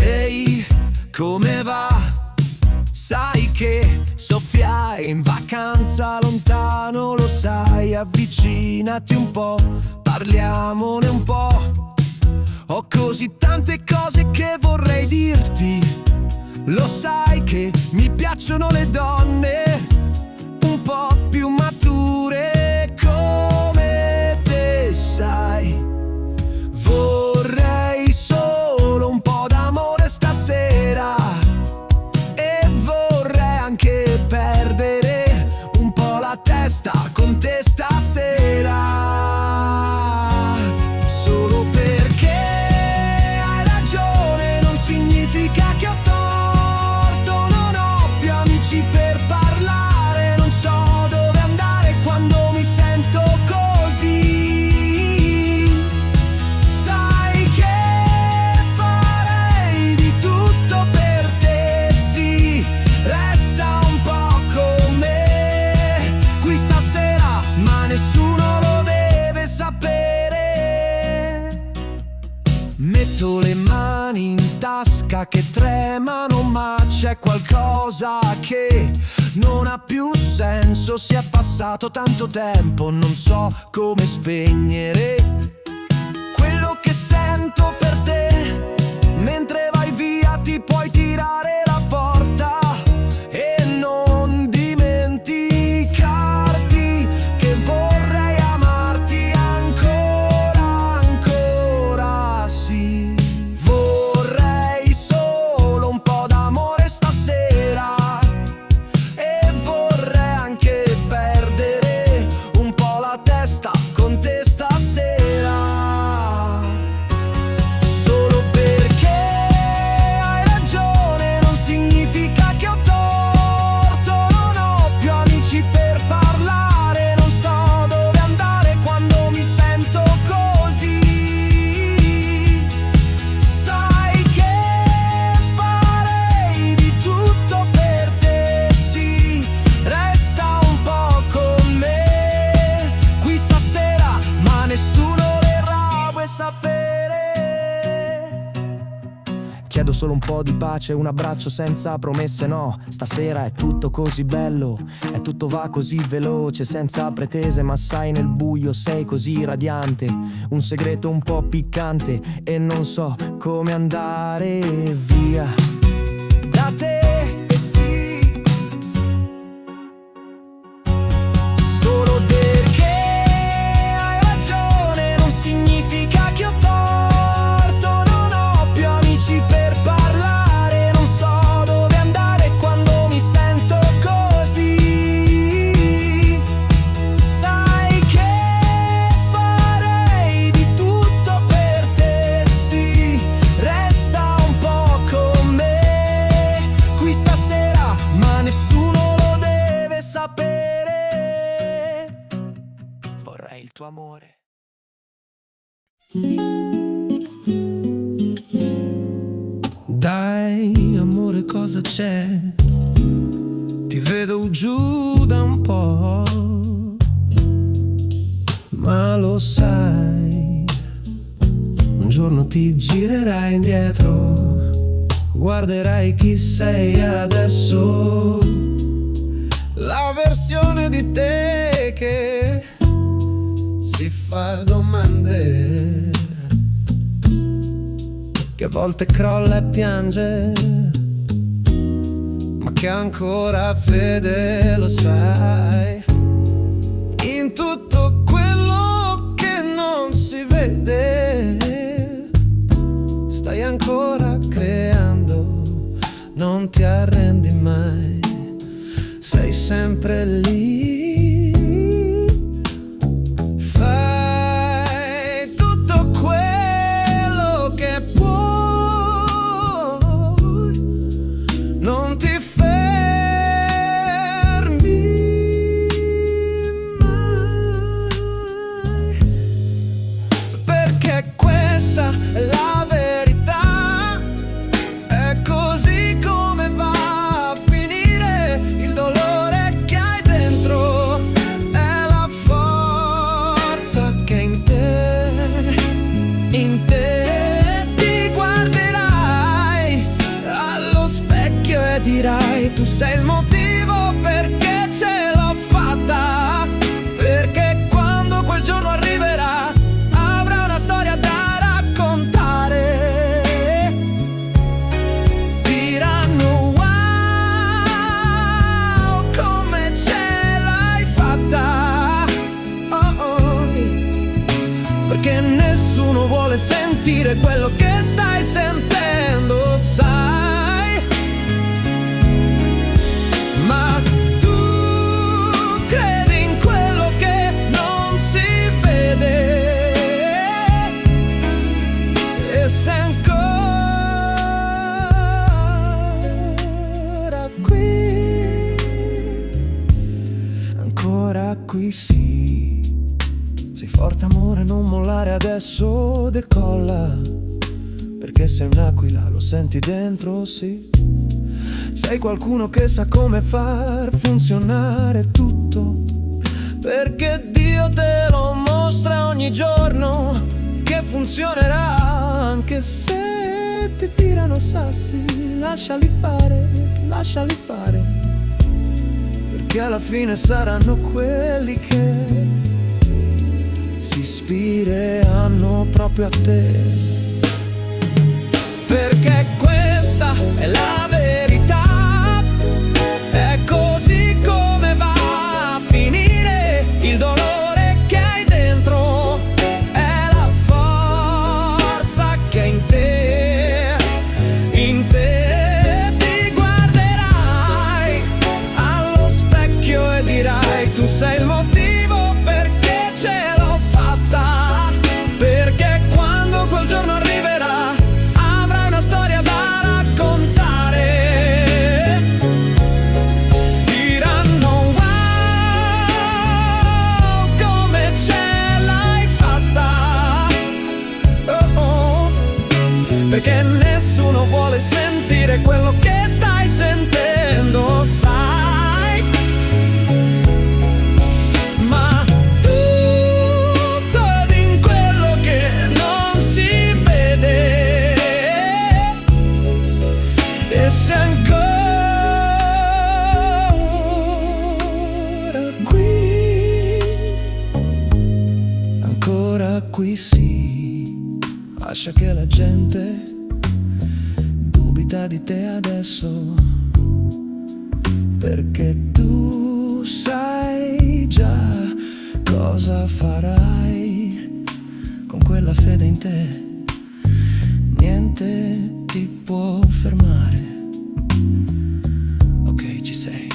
Ehi, come va? Sai che Sofia è in vacanza lontano, lo sai, avvicinati un po', parliamone un po'. Ho così tante cose che vorrei dirti, lo sai che mi piacciono le donne un po' più mature come te, sai. Vorrei solo un po' d'amore stasera e vorrei anche perdere un po' la testa con te stasera. Solo perché hai ragione non significa che ho torto. Non ho più amici per parlare, non so dove andare quando mi sento così. Sai che farei di tutto per te, sì, resta un po' con me qui stasera, ma nessuno lo deve sapere. Metto le mani in tasca che tremano, ma c'è qualcosa che non ha più senso. Si è passato tanto tempo, non so come spegnere quello che sento per te. Mentre vai via ti puoi tirare la porta e non dimenticarti che vorrei amarti ancora, ancora, sì. Vorrei solo un po' d'amore stasera e vorrei anche perdere un po' la testa con te stasera. Solo perché hai ragione non significa che ho torto. Non ho più amici per parlare, non so dove andare quando mi sento così. Sai che farei di tutto per te, sì, resta un po' con me qui stasera, ma nessuno verrà a sapere. Chiedo solo un po' di pace, un abbraccio senza promesse, no. Stasera è tutto così bello, è tutto va così veloce, senza pretese, ma sai nel buio sei così radiante. Un segreto un po' piccante e non so come andare via da te, sì. Solo perché hai ragione non significa che ho torto. Non ho più amici per parlare, non so dove andare quando mi sento così. Sai che farei di tutto per te, sì, resta un po' con me qui stasera, ma nessuno lo deve sapere. Vorrei il tuo amore. Dai, amore, cosa c'è? Ti vedo giù da un po', ma lo sai, un giorno ti girerai indietro, guarderai chi sei adesso, la versione di te che si fa domande, che a volte crolla e piange, ma che ancora fede, lo sai, in tutto quello che non si vede. Stai ancora creando, non ti arrendi mai, sei sempre lì. Fai tutto quello che puoi, non ti fermi mai, perché questa è la verità, è così come va a finire. Il dolore che hai dentro nessuno vuole sentire quello che stai sentendo, sai. Ma tu credi in quello che non si vede e sei ancora qui sì. Sei forte amore, non mollare adesso, decolla, perché sei un'aquila, lo senti dentro, sì. Sei qualcuno che sa come far funzionare tutto, perché Dio te lo mostra ogni giorno che funzionerà, anche se ti tirano sassi. Lasciali fare, perché alla fine saranno quelli che si ispireranno proprio a te. Perché questa è la verità, è così come va a finire. Il dolore che hai dentro è la forza che è in te. In te ti guarderai allo specchio e dirai: tu sei il motivo perché ce l'ho fatta. Perché quando quel giorno arriverà avrai una storia da raccontare. Diranno: wow, come ce l'hai fatta. Oh, oh. Perché nessuno vuole sentire quello che stai sentendo, sai. Ma tutto è in quello che non si vede e sei ancora qui sì. Lascia che la gente dubita di te adesso, perché tu sai già cosa farai. Con quella fede in te niente ti può fermare. Ok, ci sei.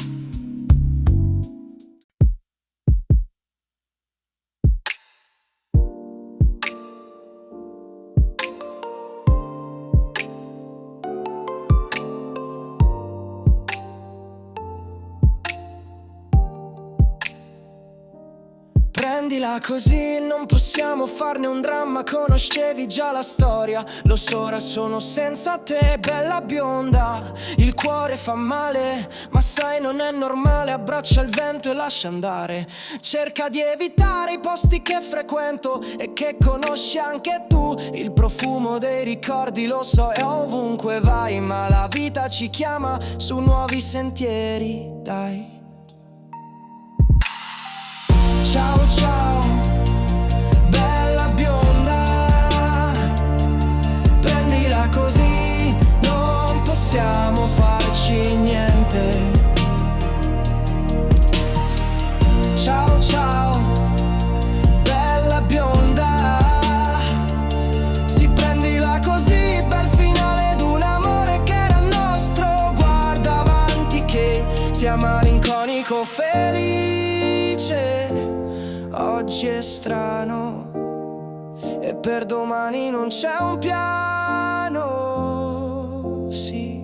Prendila così, non possiamo farne un dramma. Conoscevi già la storia, lo so, ora sono senza te, bella bionda. Il cuore fa male, ma sai non è normale. Abbraccia il vento e lascia andare. Cerca di evitare i posti che frequento e che conosci anche tu. Il profumo dei ricordi, lo so, è ovunque vai, ma la vita ci chiama su nuovi sentieri, dai. Ciao ciao, bella bionda, prendila così, non possiamo farci niente. Ciao ciao, bella bionda, sì, prendila così, bel finale d'un amore che era nostro. Guarda avanti che sia malinconico felice. Oggi è strano e per domani non c'è un piano, sì.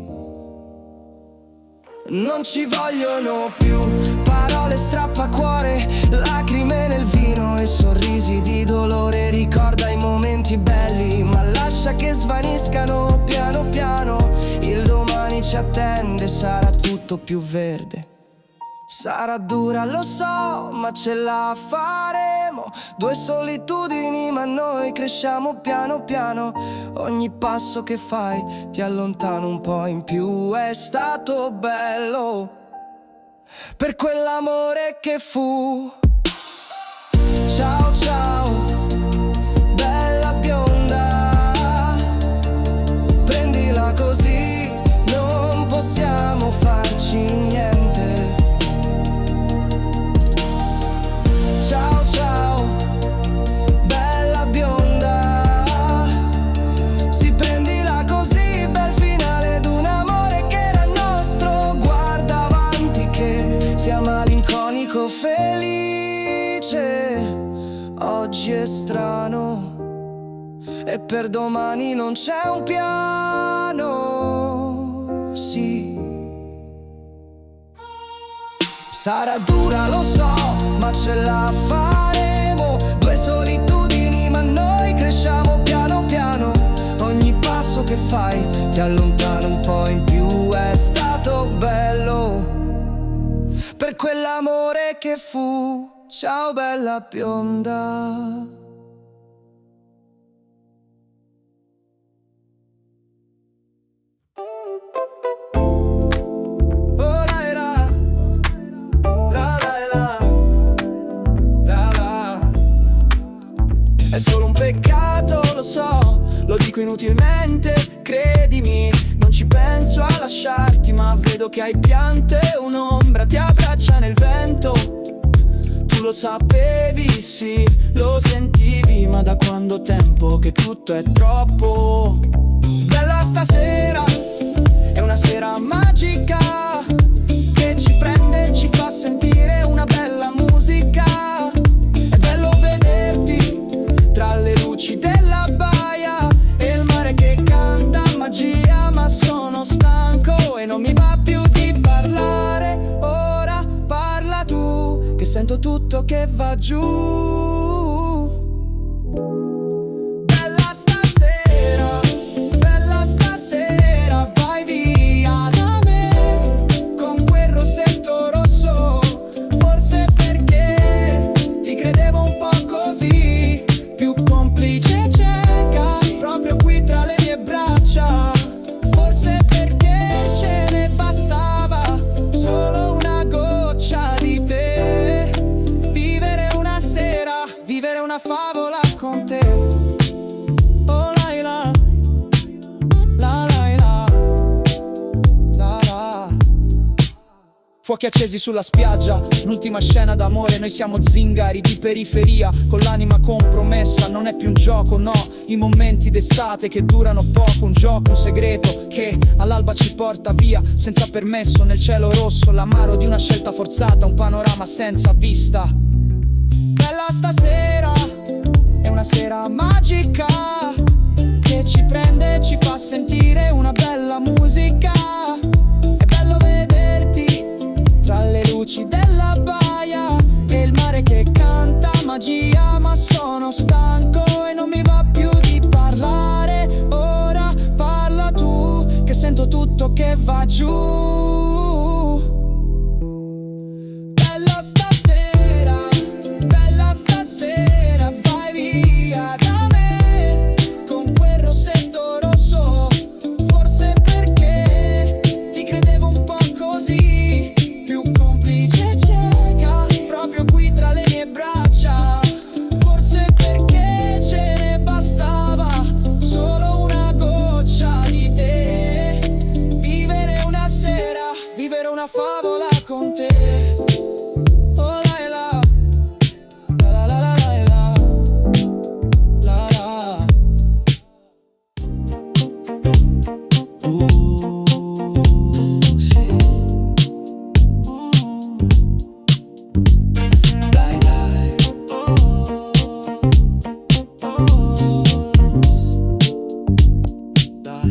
Non ci vogliono più parole strappacuore, lacrime nel vino e sorrisi di dolore. Ricorda i momenti belli, ma lascia che svaniscano piano piano. Il domani ci attende, sarà tutto più verde. Sarà dura, lo so, ma ce la faremo. Due solitudini, ma noi cresciamo piano piano. Ogni passo che fai ti allontana un po' in più. È stato bello per quell'amore che fu. Ciao ciao, bella bionda, prendila così, non possiamo farci niente. Ciao ciao, bella bionda, e per domani non c'è un piano. Sì, sarà dura, lo so, ma ce la faremo. Due solitudini, ma noi cresciamo piano piano. Ogni passo che fai ti allontana un po' in più. È stato bello per quell'amore che fu. Ciao bella bionda. È solo un peccato, lo so, lo dico inutilmente, credimi. Non ci penso a lasciarti, ma vedo che hai piante. Un'ombra ti abbraccia nel vento. Tu lo sapevi, sì, lo sentivi. Ma da quando tempo che tutto è troppo. Bella stasera, è una sera magica che ci prende e ci fa sentire una bella musica. È bello vederti tra le luci della baia e il mare che canta magia. Ma sono stanco e non mi va più di parlare. Ora parla tu, che sento tutto che va giù. Bella stasera, vai via da me con quel rossetto rosso. Forse perché ti credevo un po' così, più complice e cieca, proprio qui tra le mie braccia. Forse perché ce ne bastava solo una goccia di te. Vivere una sera, vivere una favola con te. Oh Laila, la Laila, la la. Fuochi accesi sulla spiaggia, l'ultima scena d'amore. Noi siamo zingari di periferia, con l'anima compromessa. Non è più un gioco, no, i momenti d'estate che durano poco. Un gioco, un segreto che all'alba ci porta via senza permesso. Nel cielo rosso, l'amaro di una scelta forzata. Un panorama senza vista. Bella stasera, è una sera magica che ci prende e ci fa sentire una bella musica. È bello vederti tra le luci della baia e il mare che canta magia. Ma sono stanco e non mi va più di parlare. Ora parla tu, che sento tutto che va giù. Bella stasera, vai via da me con quel rossetto rosso. Forse perché ti credevo un po' così, più complice e cieca, proprio qui tra le mie braccia. Forse perché ce ne bastava solo una goccia di te. Vivere una sera, vivere una favola con te. Oh Laila, la la la la la la. Sì. Dai dai. Dai,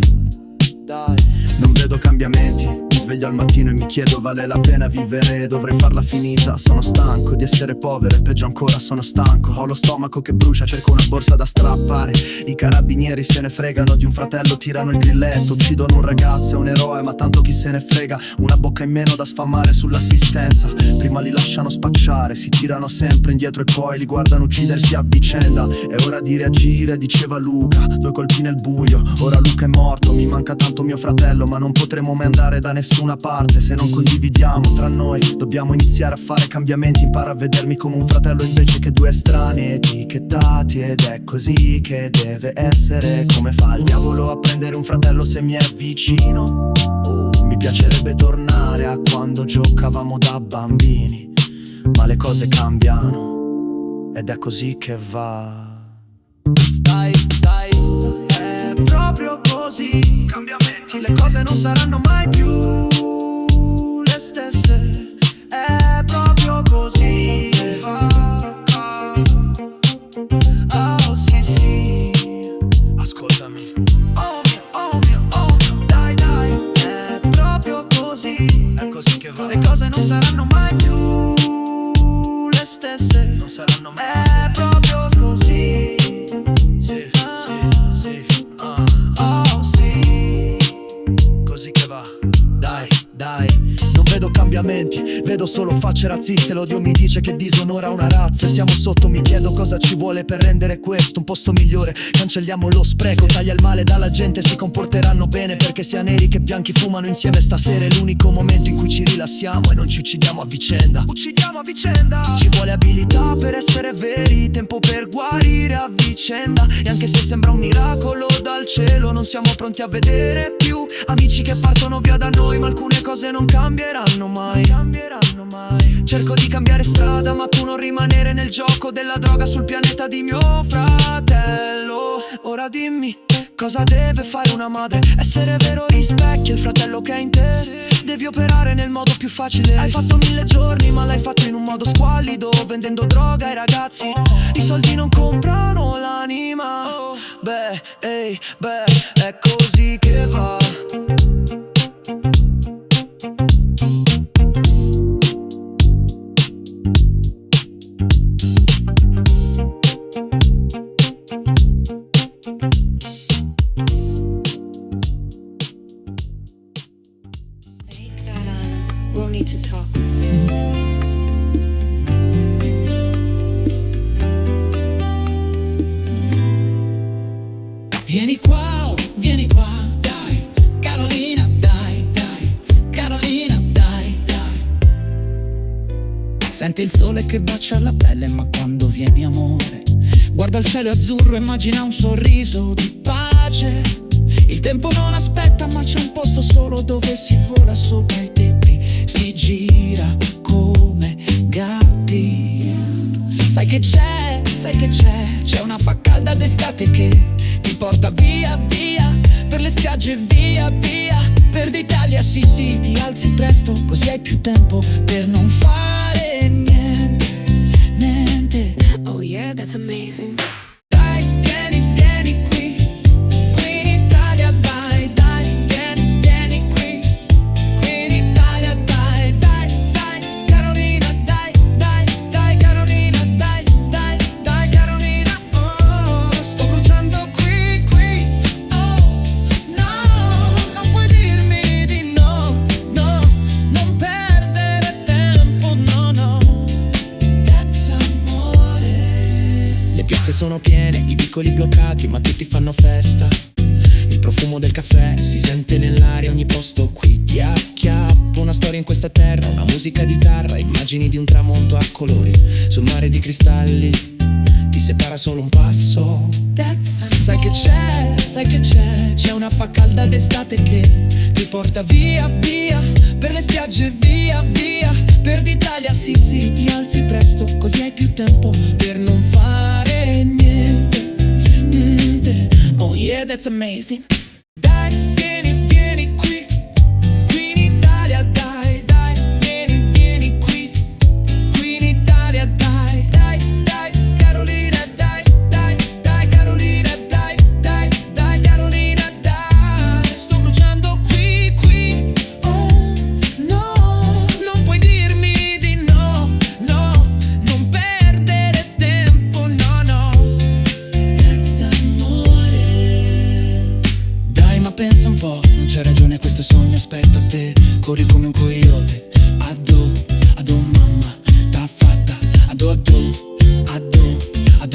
dai. Non vedo cambiamenti, mi sveglio al mattino e mi chiedo vale la pena vivere, dovrei farla finita. Sono stanco di essere povero e peggio ancora sono stanco. Ho lo stomaco che brucia, cerco una borsa da strappare. I carabinieri se ne fregano di un fratello, tirano il grilletto. Uccidono un ragazzo, è un eroe ma tanto chi se ne frega. Una bocca in meno da sfamare sull'assistenza. Prima li lasciano spacciare, si tirano sempre indietro e poi li guardano uccidersi a vicenda. È ora di reagire, diceva Luca, 2 colpi nel buio. Ora Luca è morto, mi manca tanto mio fratello, ma non potremo mai andare da nessuna parte se non condividiamo tra noi. Dobbiamo iniziare a fare cambiamenti, impara a vedermi come un fratello invece che 2 estranei etichettati. Ed è così che deve essere. Come fa il diavolo a prendere un fratello se mi è vicino? Mi piacerebbe tornare a quando giocavamo da bambini, ma le cose cambiano ed è così che va. Dai, dai, è proprio così. Cambiamenti, le cose non saranno mai più le stesse. È proprio così che va. Oh sì sì, vedo solo facce razziste, l'odio mi dice che disonora una razza. E siamo sotto, mi chiedo cosa ci vuole per rendere questo un posto migliore. Cancelliamo lo spreco, taglia il male dalla gente, si comporteranno bene, perché sia neri che bianchi fumano insieme stasera. È l'unico momento in cui ci rilassiamo e non ci uccidiamo a vicenda. Uccidiamo a vicenda. Ci vuole abilità per essere veri, tempo per guarire a vicenda. E anche se sembra un miracolo dal cielo, non siamo pronti a vedere più amici che partono via da noi, ma alcune cose non cambieranno mai. Cerco di cambiare strada, ma tu non rimanere nel gioco della droga sul pianeta di mio fratello. Ora dimmi, cosa deve fare una madre? Essere vero, rispecchia il fratello che è in te. Devi operare nel modo più facile. Hai fatto 1000 giorni, ma l'hai fatto in un modo squallido, vendendo droga ai ragazzi. I soldi non comprano l'anima. È così che va. We'll need to talk. Vieni qua, dai, Carolina, dai, Carolina, dai. Senti il sole che bacia la pelle, ma quando vieni amore, guarda il cielo azzurro, immagina un sorriso di pace. Il tempo non aspetta, ma c'è un posto solo dove si vola sopra i tetti, si gira come gatti. Sai che c'è una fa calda d'estate che ti porta via, via, per le spiagge, via, via, per d'Italia, sì, sì, ti alzi presto, così hai più tempo per non fare niente, niente. Oh yeah, that's amazing. Dai, vieni qui, qui in Italia, dai, vieni qui, qui in Italia, dai, Carolina, dai, Carolina, dai, Carolina, oh, sto bruciando qui, oh, no, non puoi dirmi di no, non perdere tempo, no, that's amore. Le piazze sono piene, i vicoli bloccati, ma tutti fanno festa. Il profumo del caffè si sente nell'aria, ogni posto qui ti acchiappa. Una storia in questa terra, una musica di chitarra, immagini di un tramonto a colori sul mare di cristalli, ti separa solo un passo. Sai che c'è una fa calda d'estate che ti porta via, via, per le spiagge, via, via, per d'Italia, sì, sì, ti alzi presto, così hai più tempo per non fare niente, niente. Oh yeah, that's amazing. Dai, vieni qui, qui in Italia, dai, vieni qui, qui in Italia, dai, Carolina, dai, Carolina, dai, Carolina, dai, sto bruciando qui, oh, no, non puoi dirmi di no, non perdere tempo, no, that's amore. Dai, ma pensa un po', non c'è ragione, questo sogno aspetta te, corri come un coyote. Addo, mamma, t'ha fatta, addo,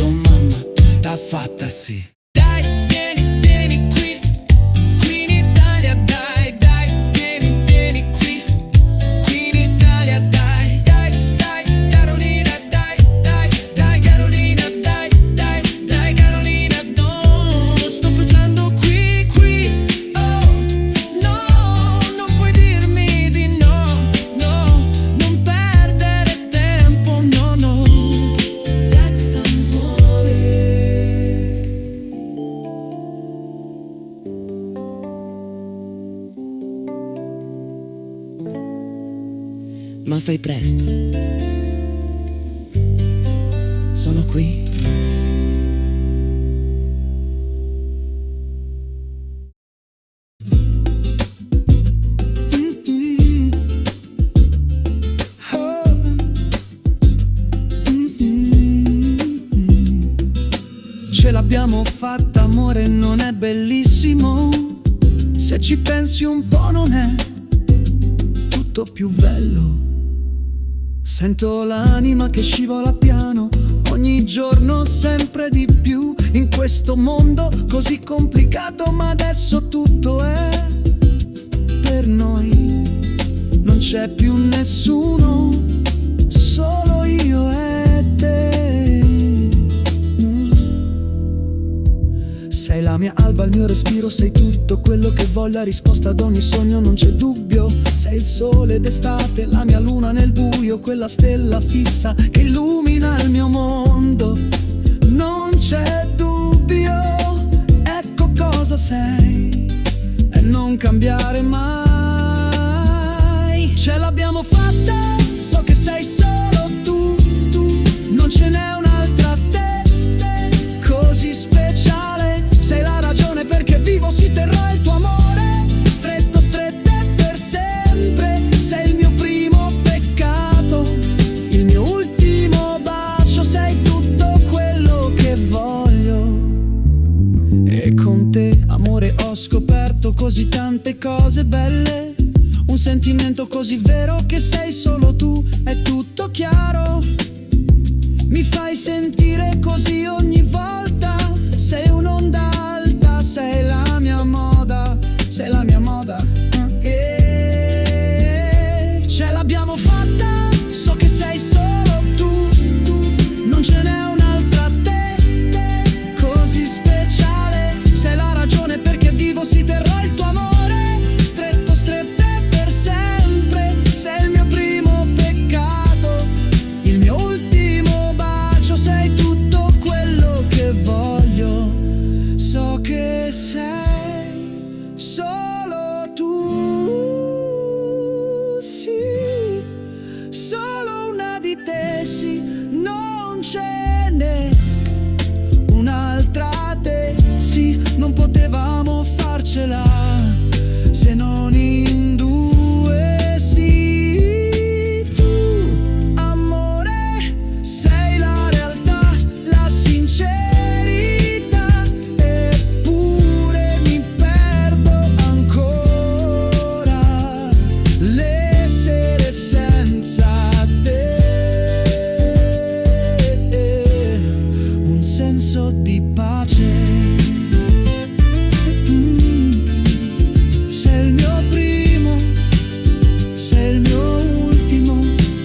mamma, t'ha fatta, sì. Dai, vieni qui, qui in Italia, dai, vieni qui, qui in Italia, dai, Carolina, dai, Carolina, dai, Carolina, no, sto bruciando qui, oh, no, non puoi dirmi di no, non perdere tempo, no, that's amore. Ma fai presto, sono qui. Ce l'abbiamo fatta, amore, non è bellissimo? Se ci pensi un po' non è tutto più bello Sento l'anima che scivola piano, ogni giorno sempre di più, in questo mondo così complicato, ma adesso tutto è per noi. Non c'è più nessuno, solo io e te. Sei la mia alba, il mio respiro, sei tutto quello che voglio, la risposta ad ogni sogno, non c'è dubbio. Sei il sole d'estate, la mia luna nel buio, quella stella fissa che illumina il mio mondo. Non c'è dubbio, ecco cosa sei, e non cambiare mai. Ce l'abbiamo fatta, so che sei solo tu, non ce n'è un'altra te, così speciale. Sei la ragione perché vivo, si terrà il tuo amore, stretto, stretto e per sempre. Sei il mio primo peccato, il mio ultimo bacio, sei tutto quello che voglio. E con te, amore, ho scoperto così tante cose belle, un sentimento così vero che sei solo tu, è tutto chiaro. Mi fai sentire così ogni volta, sei un'onda alta, sei la mia moda, sei la mia moda. Ce l'abbiamo fatta, so che sei solo tu, non ce n'è un'altra te, così speciale. Sei la ragione perché vivo, si terrà il tuo amore, stretto, stretto e per sempre. Sei il mio primo peccato, il mio ultimo bacio, sei tutto quello che voglio. So che sei solo tu, sì, solo una di te, sì, non ce n'è un'altra te, sì, non potevamo farcela se non in due, sì. Tu, amore, sei la realtà, la sincerità, eppure mi perdo ancora l'essere senza te. Un senso di pace. Sei il mio primo, sei il mio ultimo,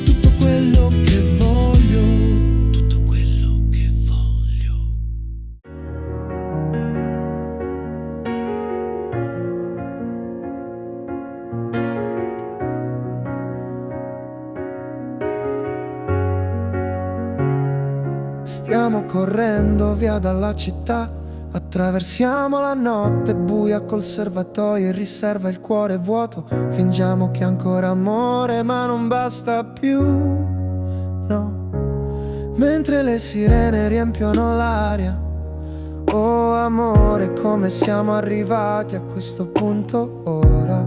tutto quello che voglio, tutto quello che voglio. Stiamo correndo via dalla città, attraversiamo la notte buia col serbatoio in riserva, il cuore vuoto. Fingiamo che ancora amore, ma non basta più, no. Mentre le sirene riempiono l'aria, oh amore, come siamo arrivati a questo punto ora?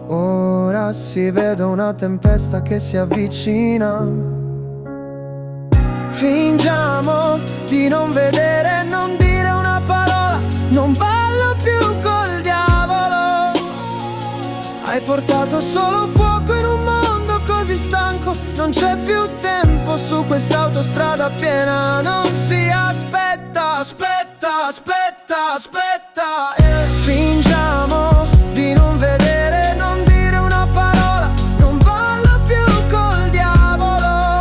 Ora si vede una tempesta che si avvicina. Fingiamo di non vedere, non dire una parola, non ballo più col diavolo. Hai portato solo fuoco in un mondo così stanco, non c'è più tempo su quest'autostrada piena. Non si aspetta, aspetta, aspetta, aspetta, Fingiamo di non vedere, non dire una parola, non ballo più col diavolo.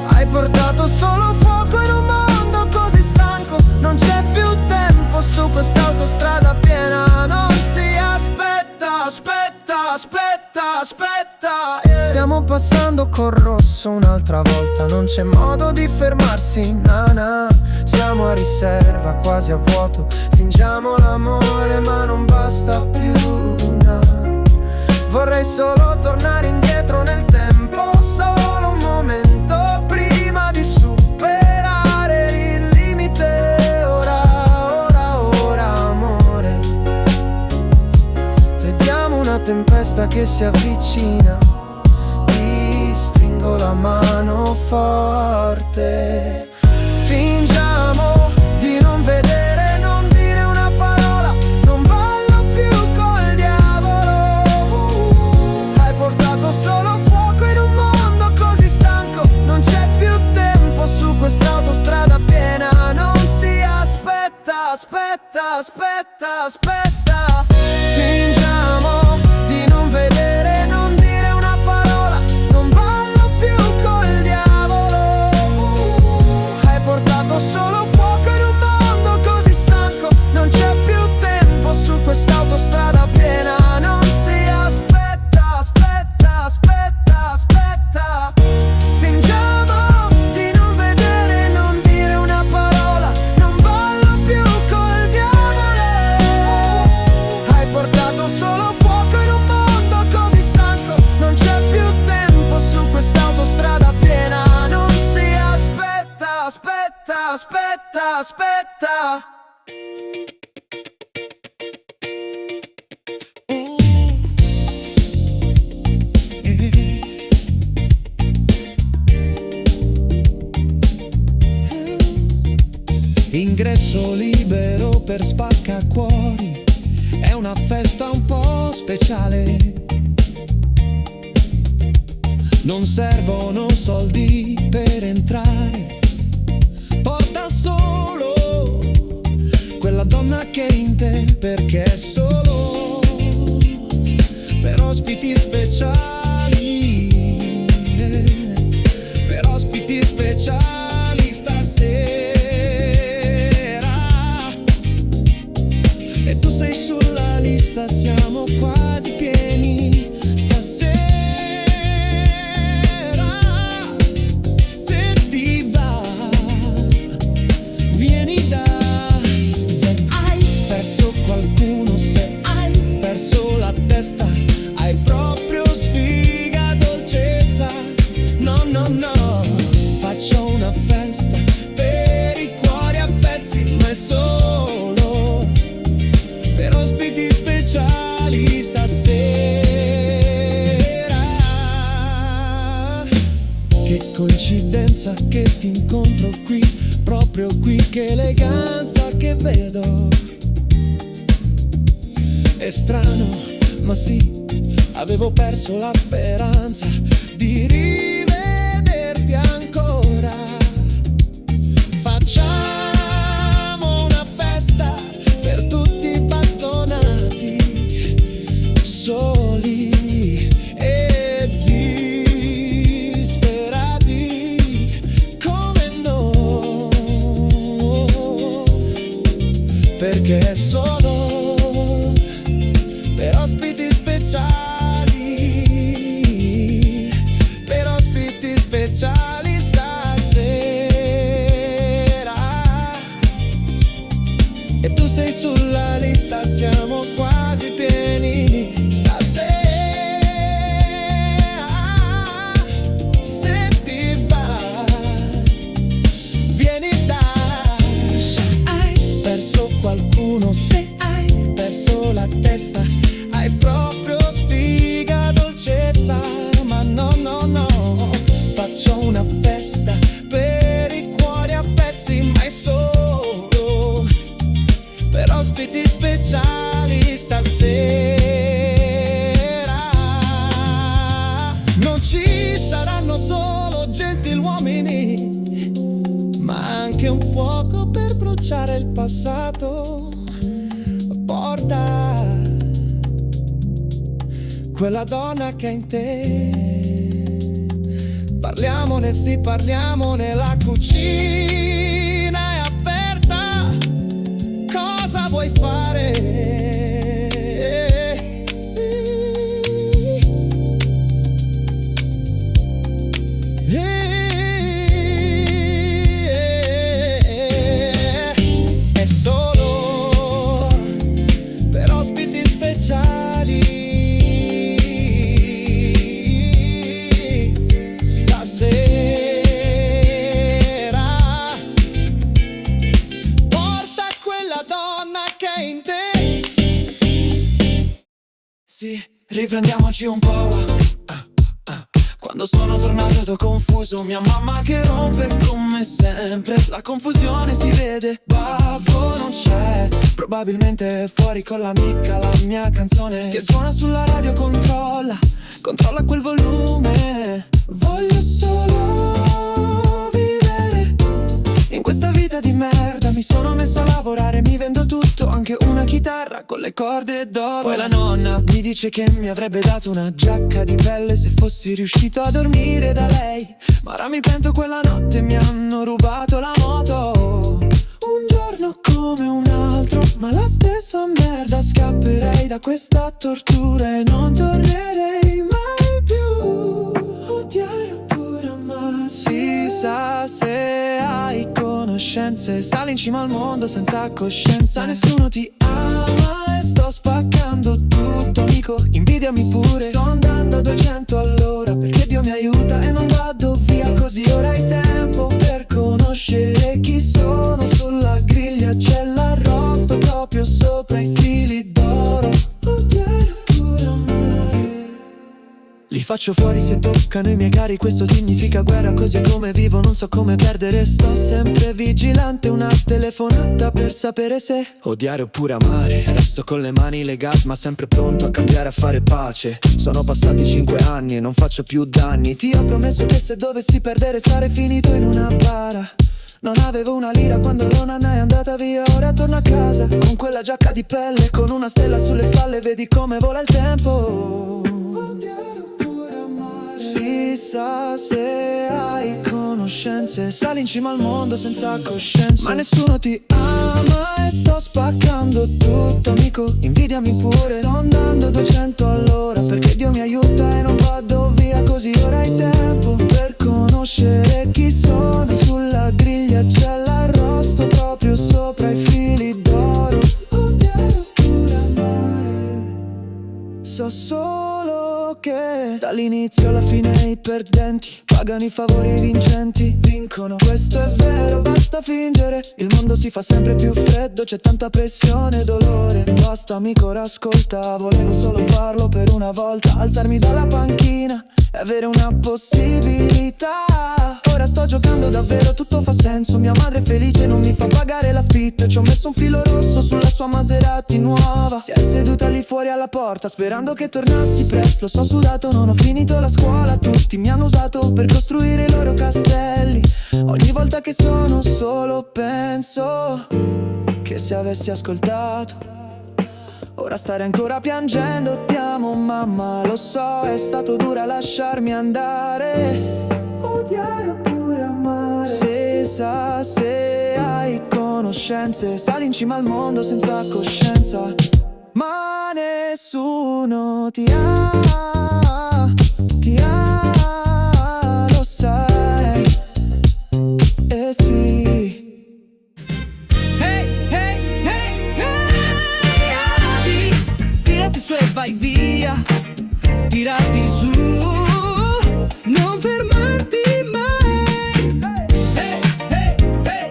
Hai portato solo fuoco in un mondo così stanco, non c'è più tempo su quest'autostrada piena. Non si aspetta, aspetta, aspetta, aspetta, Stiamo passando col rosso un'altra volta, non c'è modo di fermarsi, na. Siamo a riserva, quasi a vuoto, fingiamo l'amore ma non basta più, na. Vorrei solo tornare indietro nel tempo, solo un momento prima di superare il limite. Ora, amore, vediamo una tempesta che si avvicina, ti stringo la mano forte. Fingiamo di non vedere, non dire una parola, non ballo più col diavolo. Hai portato solo fuoco in un mondo aspetta, aspetta, aspetta. Fingiamo di non vedere, non dire una parola, non ballo più col diavolo. Hai portato solo fuoco in un mondo così stanco, non c'è più tempo su quest'autostrada piena. Non si aspetta, aspetta, aspetta, aspetta. Fingiamo di non vedere, non dire una parola, non ballo più col diavolo. Hai portato solo fuoco in un mondo così stanco, non c'è più tempo su quest'autostrada piena. Non si aspetta, aspetta, aspetta, aspetta. Ingresso libero per spaccacuori, è una festa un po' speciale. Non servono soldi per entrare, porta solo quella donna che è in te, perché è solo per ospiti speciali, per ospiti speciali stasera. E tu sei sulla lista, siamo quasi pieni stasera. Se ti va, vieni da. Se hai perso qualcuno, se hai perso la testa, hai proprio sfiga, dolcezza. No, no, no, faccio una festa per i cuori a pezzi, ma è solo per ospiti speciali stasera. Che coincidenza che ti incontro qui, proprio qui, che eleganza che vedo. È strano, ma sì, avevo perso la speranza di rivederti ancora. Facciamo una festa per tutti i bastonati, soli e disperati come noi, perché è solo per ospiti speciali, per ospiti speciali stasera. E tu sei sulla lista, siamo quasi pieni stasera. Se ti va, vieni da. Se hai perso qualcuno, se hai perso la testa, hai proprio sfiga, dolcezza. Ma no, no, no, faccio una festa per i cuori a pezzi, ma è solo per ospiti speciali stasera. Non ci saranno solo gentiluomini, ma anche un fuoco per bruciare il passato. Porta quella donna che è in te, parliamone, sì, parliamone. La cucina è aperta, cosa vuoi fare? È solo per ospiti speciali stasera. Porta quella donna che è in te. Sì, riprendiamoci un po'. Quando sono tornato ero confuso, mia mamma che rompe come sempre. La confusione si vede, babbo non c'è, probabilmente è fuori con l'amica. La mia canzone che suona sulla radio controlla quel volume. Voglio solo vivere in questa vita di me. merda. Mi sono messo a lavorare, mi vendo tutto, anche una chitarra con le corde d'oro. Poi la nonna mi dice che mi avrebbe dato una giacca di pelle se fossi riuscito a dormire da lei. Ma ora mi pento, quella notte mi hanno rubato la moto. Un giorno come un altro, ma la stessa merda. Scapperei da questa tortura e non tornerei mai più. Odiare oppure amare, si sa se hai conoscenze. Sali in cima al mondo senza coscienza. Nessuno ti ama e sto spaccando tutto, amico, invidiami pure. Sto andando a 200 all'ora perché Dio mi aiuta e non vado via così. Ora hai tempo per conoscere chi sono. Sulla griglia c'è l'arrosto proprio sopra i fili d'oro. Odiare oppure amare, li faccio fuori se toccano i miei cari. Questo significa guerra, così è come vivo, non so come perdere. Sto sempre vigilante, una telefonata per sapere se odiare oppure amare. Resto con le mani legate ma sempre pronto a cambiare, a fare pace. Sono passati 5 anni e non faccio più danni. Ti ho promesso che se dovessi perdere sarei finito in una bara. Non avevo una lira quando la nonna è andata via. Ora torno a casa con quella giacca di pelle, con una stella sulle spalle, vedi come vola il tempo. Si sa se hai conoscenze. Sali in cima al mondo senza coscienza. Ma nessuno ti ama e sto spaccando tutto, amico, invidiami pure. Sto andando a 200 all'ora perché Dio mi aiuta e non vado via così. Ora hai tempo per conoscere chi sono. Sulla griglia c'è l'arrosto proprio sopra i fili d'oro. Odiare oppure amare, so solo che dall'inizio alla fine i perdenti pagano i favori, i vincenti vincono. Questo è vero, basta fingere. Il mondo si fa sempre più freddo, c'è tanta pressione e dolore. Basta amico, ora ascolta. Volevo solo farlo per una volta, alzarmi dalla panchina e avere una possibilità. Ora sto giocando davvero, tutto fa senso. Mia madre è felice, non mi fa pagare l'affitto e ci ho messo un filo rosso sulla sua Maserati nuova. Si è seduta lì fuori alla porta sperando che tornassi presto. So sudato, non ho finito la scuola, tutti mi hanno usato per costruire i loro castelli. Ogni volta che sono solo penso che se avessi ascoltato, ora starei ancora piangendo. Ti amo mamma, lo so, è stato dura lasciarmi andare. Odiare oppure amare, si sa se hai conoscenze. Sali in cima al mondo senza coscienza. Ma nessuno ti ha, lo sai, eh sì. Hey, hey, hey, hey, tirati su e vai via. Tirati su, non fermarti mai. Hey, hey, hey, hey,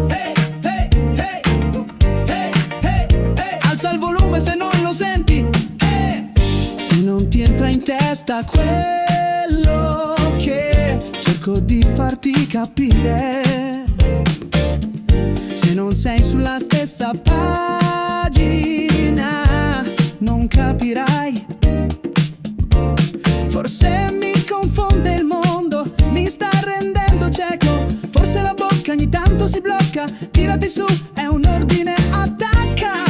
hey, hey, hey, hey, hey. Alza il volume se non lo senti. Se non ti entra in testa quello che cerco di farti capire, se non sei sulla stessa pagina, non capirai. Forse mi confonde il mondo, mi sta rendendo cieco. Forse la bocca ogni tanto si blocca. Tirati su, è un ordine, attacca.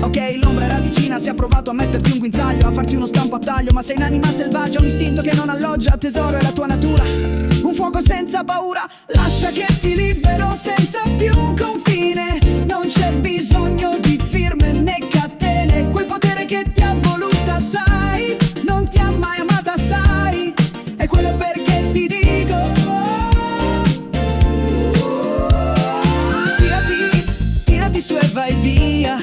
Ok, l'ombra era vicina, si è provato a metterti un guinzaglio, a farti uno stampo a taglio. Ma sei un'anima selvaggia, un istinto che non alloggia. Tesoro è la tua natura, un fuoco senza paura. Lascia che ti libero senza più confine. Non c'è bisogno di firme né catene. Quel potere che ti ha voluta, sai, non ti ha mai amata, sai. E quello è perché ti dico, tirati su e vai via.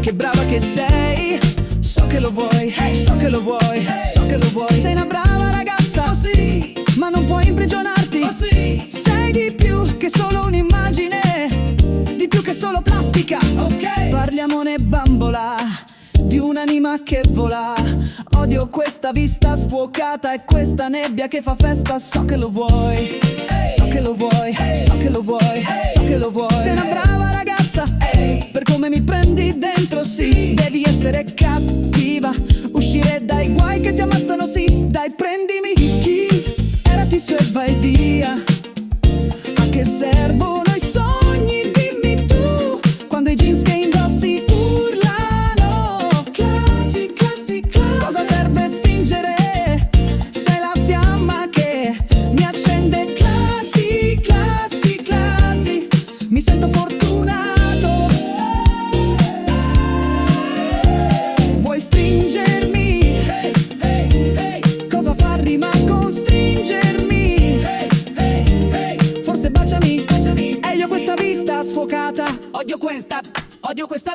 Che brava che sei, so che lo vuoi, so che lo vuoi, so che lo vuoi. Sei una brava ragazza, oh sì, ma non puoi imprigionarti, oh sì. Sei di più che solo un'immagine, di più che solo plastica, ok. Parliamone bambola, di un'anima che vola. Odio questa vista sfuocata e questa nebbia che fa festa. So che lo vuoi, so che lo vuoi, so che lo vuoi, so che lo vuoi. Sei una brava ragazza, per come mi prendi dentro. sì. Devi essere cattiva, uscire dai guai che ti ammazzano, sì. Dai, prendimi chi era tiso e vai via. A che servono i sogni, dimmi tu, quando i jeans che indossi urlano classi, classi, classi. Cosa serve fingere? Sei la fiamma che mi accende. Classi, classi, classi. Mi sento fortunato. Vuoi stringermi? Hey, hey, hey. Cosa fa rima con stringermi? Hey, hey, hey. Forse baciami, baciami. E io questa vista sfocata. Odio questa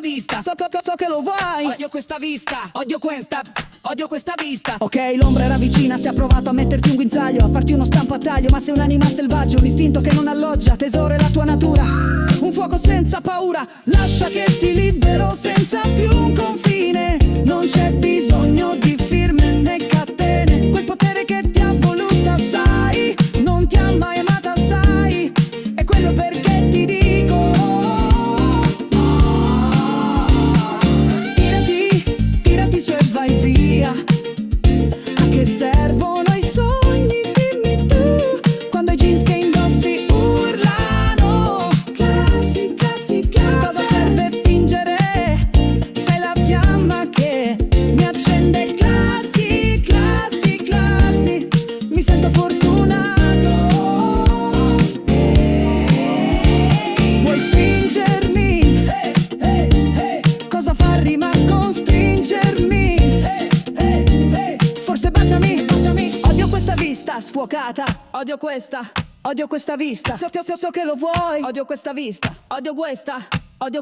vista. So che lo vuoi. Odio questa vista. Odio questa vista. Ok, l'ombra era vicina, si è provato a metterti un guinzaglio, a farti uno stampo a taglio, ma sei un'anima selvaggia, un istinto che non alloggia, tesoro è la tua natura, un fuoco senza paura. Lascia che ti libero senza più un confine. Non c'è bisogno di firme né catene. Quel potere che ti ha voluta, sai, non ti ha mai amata, sai. È quello perché ti dico tirati su e vai via. A che servono i sogni, dimmi tu, quando i jeans che indossi urlano classi, classi, classi. Cosa serve fingere? Sei la fiamma che mi accende. Classi, classi, classi. Mi sento fortunato. Vuoi stringermi? Hey, hey, hey. Cosa fa rima con stringermi? Hey, hey, hey. Forse baciami, baciami. Odio questa vista sfocata. Odio questa vista. So che lo vuoi. Odio questa vista. Odio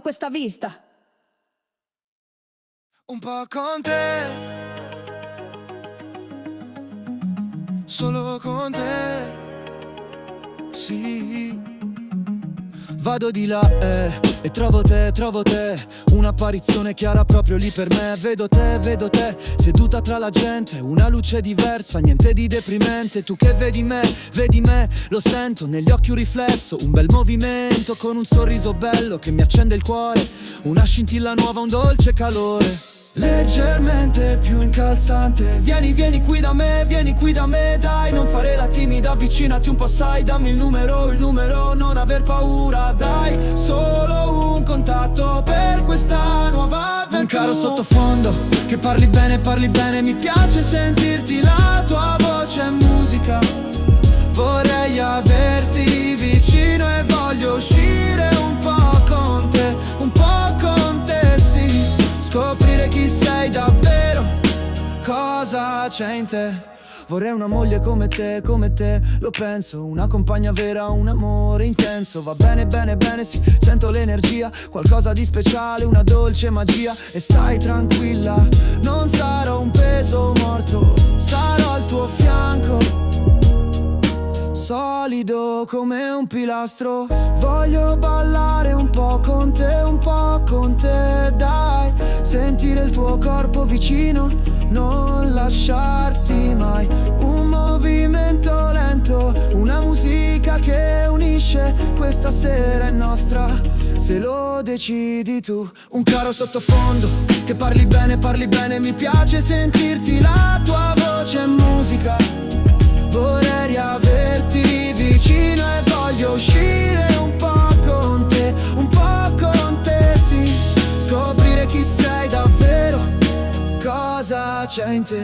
questa vista. Un po' con te, solo con te, sì. Vado di là e trovo te, un'apparizione chiara proprio lì per me. Vedo te, seduta tra la gente, una luce diversa, niente di deprimente. Tu che vedi me, lo sento negli occhi un riflesso, un bel movimento con un sorriso bello che mi accende il cuore, una scintilla nuova, un dolce calore. Leggermente più incalzante. Vieni qui da me, dai. Non fare la timida, avvicinati un po', sai. Dammi il numero, non aver paura, dai. Solo un contatto per questa nuova avventura. Un caro sottofondo, che parli bene. Mi piace sentirti, la tua voce è musica. Vorrei averti vicino e voglio uscire un po' con te, sì. Scoprire chi sei davvero, cosa c'è in te. Vorrei una moglie come te, lo penso. Una compagna vera, un amore intenso. Va bene, sì, sento l'energia, qualcosa di speciale, una dolce magia. E stai tranquilla, non sarò un peso morto, sarò al tuo fianco, solido come un pilastro. Voglio ballare un po' con te, dai. Sentire il tuo corpo vicino, non lasciarti mai. Un movimento lento, una musica che unisce. Questa sera è nostra, se lo decidi tu. Un caro sottofondo, che parli bene. Mi piace sentirti, la tua voce è musica. Vorrei riaverti vicino e voglio uscire un po' con te, sì. Scoprire chi sei davvero, cosa c'è in te.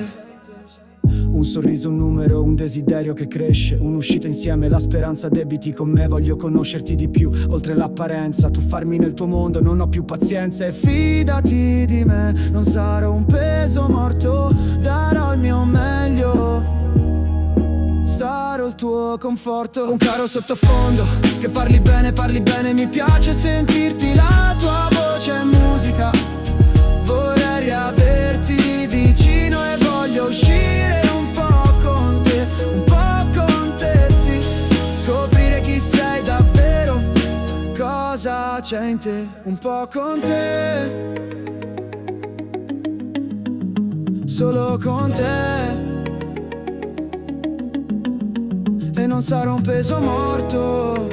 Un sorriso, un numero, un desiderio che cresce, un'uscita insieme, la speranza debiti con me. Voglio conoscerti di più, oltre l'apparenza, tuffarmi nel tuo mondo, non ho più pazienza. E fidati di me, non sarò un peso morto, darò il mio meglio, sarò il tuo conforto. Un caro sottofondo, che parli bene. Mi piace sentirti, la tua voce è musica. Vorrei riaverti vicino e voglio uscire un po' con te, sì. Scoprire chi sei davvero, cosa c'è in te. Un po' con te, solo con te. E non sarò un peso morto,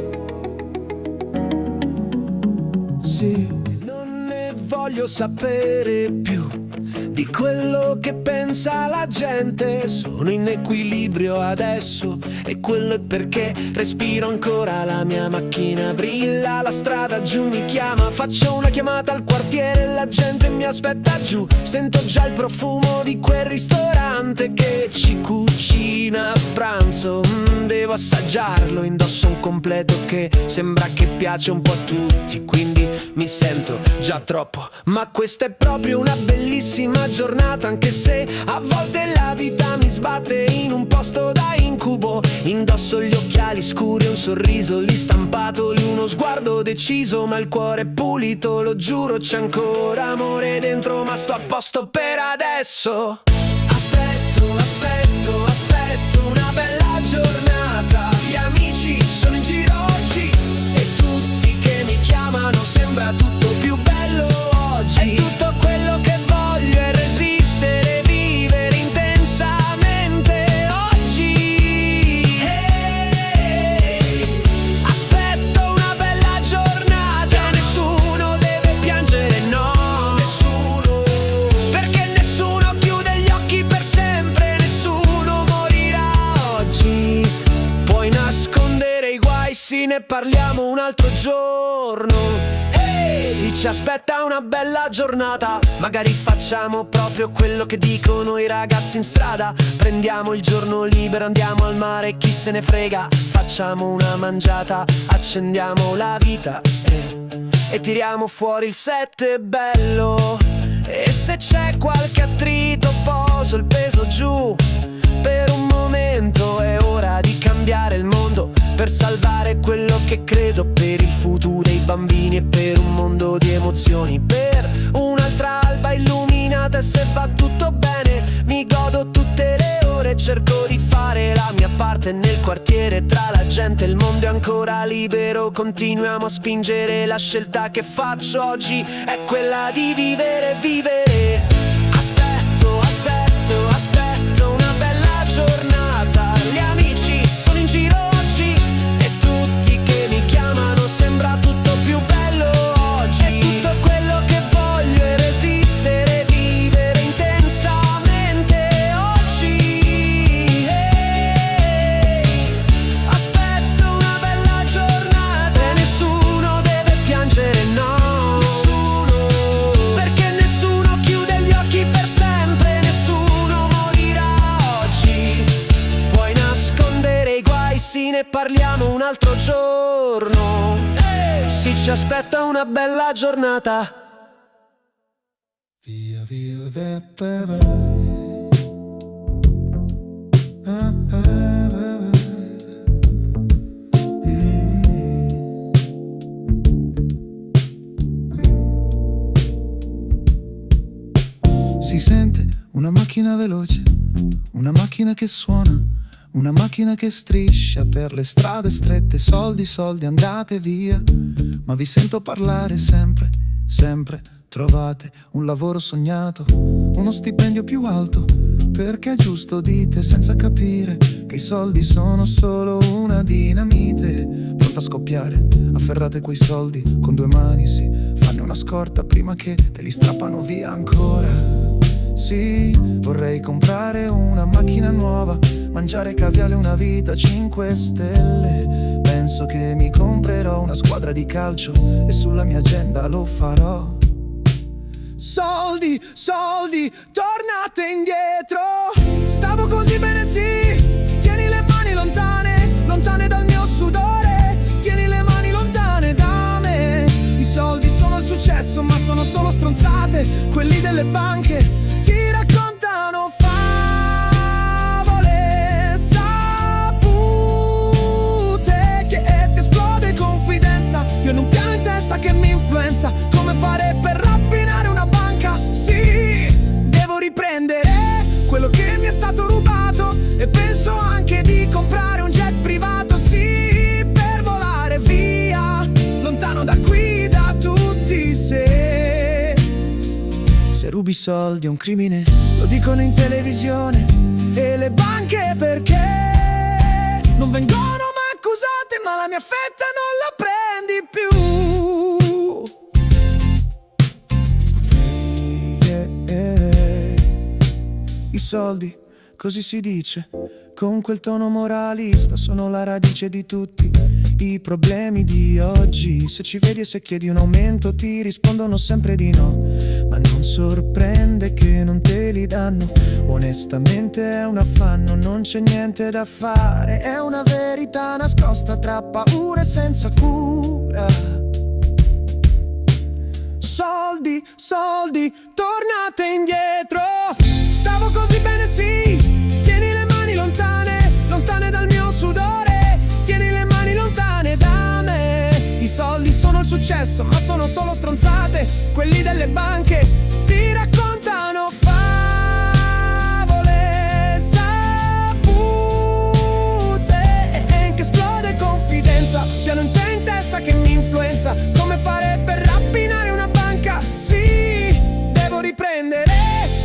sì. Non ne voglio voglio sapere più di quello che pensa la gente. Sono in equilibrio adesso e quello è perché respiro ancora, la mia macchina brilla, la strada giù mi chiama, faccio una chiamata al quartiere, la gente mi aspetta giù, sento già il profumo di quel ristorante che ci cucina a pranzo. Devo assaggiarlo, indosso un completo che sembra che piace un po' a tutti, quindi mi sento già troppo. Ma questa è proprio una bellissima giornata, anche se a volte la vita mi sbatte in un posto da incubo. Indosso gli occhiali scuri e un sorriso lì stampato, lì uno sguardo deciso, ma il cuore è pulito, lo giuro c'è ancora amore dentro, ma sto a posto per adesso. Aspetto una bella giornata, gli amici sono in giro oggi e tutti che mi chiamano, sembra tutto più bello oggi. È tutto quello che voglio è resistere, vivere intensamente oggi. Aspetto una bella giornata, nessuno deve piangere, no, nessuno, perché nessuno chiude gli occhi per sempre, nessuno morirà oggi. Puoi nascondere i guai, sì, ne parliamo un altro giorno. Sì, ci aspetta una bella giornata, magari facciamo proprio quello che dicono i ragazzi in strada. Prendiamo il giorno libero, andiamo al mare, chi se ne frega. Facciamo una mangiata, accendiamo la vita e tiriamo fuori il set bello. E se c'è qualche attrito poso il peso giù, per un momento è ora di cambiare il mondo, per salvare quello che credo, per il futuro dei bambini e per un mondo di emozioni, per un'altra alba illuminata. E se va tutto bene mi godo tutte le ore, cerco di fare la mia parte nel quartiere, tra la gente il mondo è ancora libero, continuiamo a spingere, la scelta che faccio oggi è quella di vivere, vivere. Aspetto una bella giornata, gli amici sono in giro oggi e tutti che mi chiamano, sembra tutto più bello oggi. È tutto quello che voglio è resistere, vivere intensamente oggi. Aspetto una bella giornata e nessuno deve piangere, no, nessuno, perché nessuno chiude gli occhi per sempre, nessuno morirà oggi. Puoi nascondere i guai, sì, ne parliamo un altro giorno. Sì, ci aspetta una bella giornata. Via via vai. Si sente una macchina veloce, una macchina che suona, una macchina che striscia per le strade strette, soldi, soldi, andate via. Ma vi sento parlare sempre, sempre. Trovate un lavoro sognato, uno stipendio più alto, perché è giusto dite senza capire che i soldi sono solo una dinamite pronta a scoppiare. Afferrate quei soldi con due mani, sì, fanne una scorta prima che te li strappano via ancora. Sì, vorrei comprare una macchina nuova, mangiare caviale una vita 5 stelle. Penso che mi comprerò una squadra di calcio e sulla mia agenda lo farò. Soldi, soldi, tornate indietro. Stavo così bene, sì. Tieni le mani lontane, lontane dal mio sudore. Tieni le mani lontane da me. I soldi sono il successo, ma sono solo stronzate. Quelli delle banche ti raccontano favole sapute, che ti esplode confidenza. Io ho un piano in testa che mi influenza, come fare per rapinare una banca. Sì, devo riprendere quello che mi è stato rubato e penso anche di comprare un jet privato, sì, per volare via, lontano da qui, da tutti. Se rubi soldi è un crimine, lo dicono in televisione, e le banche perché non vengono mai accusate, ma la mia fetta non la prendi più. soldi, così si dice, con quel tono moralista, sono la radice di tutti i problemi di oggi. Se ci vedi e se chiedi un aumento ti rispondono sempre di no, ma non sorprende che non te li danno. Onestamente è un affanno, non c'è niente da fare, è una verità nascosta tra paure senza cura. Soldi, soldi, tornate indietro. Stavo così bene, sì. Tieni le mani lontane, lontane dal mio sudore. Tieni le mani lontane da me. I soldi sono il successo, ma sono solo stronzate. Quelli delle banche ti raccontano favole sapute. E che esplode confidenza, piano in te in testa che mi influenza. Come fare per rapinare una banca? Sì, devo riprendere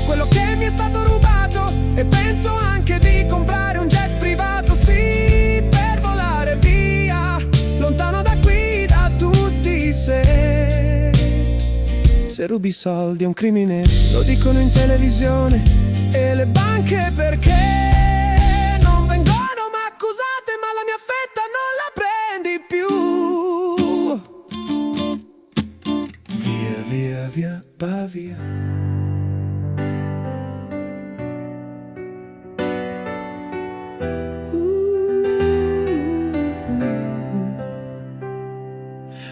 quello che mi è stato rubato. E penso anche di comprare un jet privato, sì, per volare via, lontano da qui, da tutti. Se rubi soldi è un crimine, lo dicono in televisione. E le banche perché non vengono ma accusate, ma la mia fetta non la prendi più. Via, via, via, va via.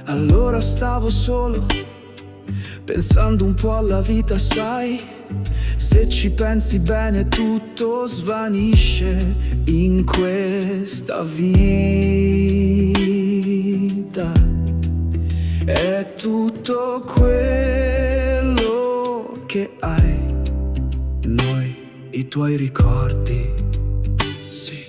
Allora stavo solo, pensando un po' alla vita, sai. Se ci pensi bene tutto svanisce in questa vita. È tutto quello che hai, noi, i tuoi ricordi, sì.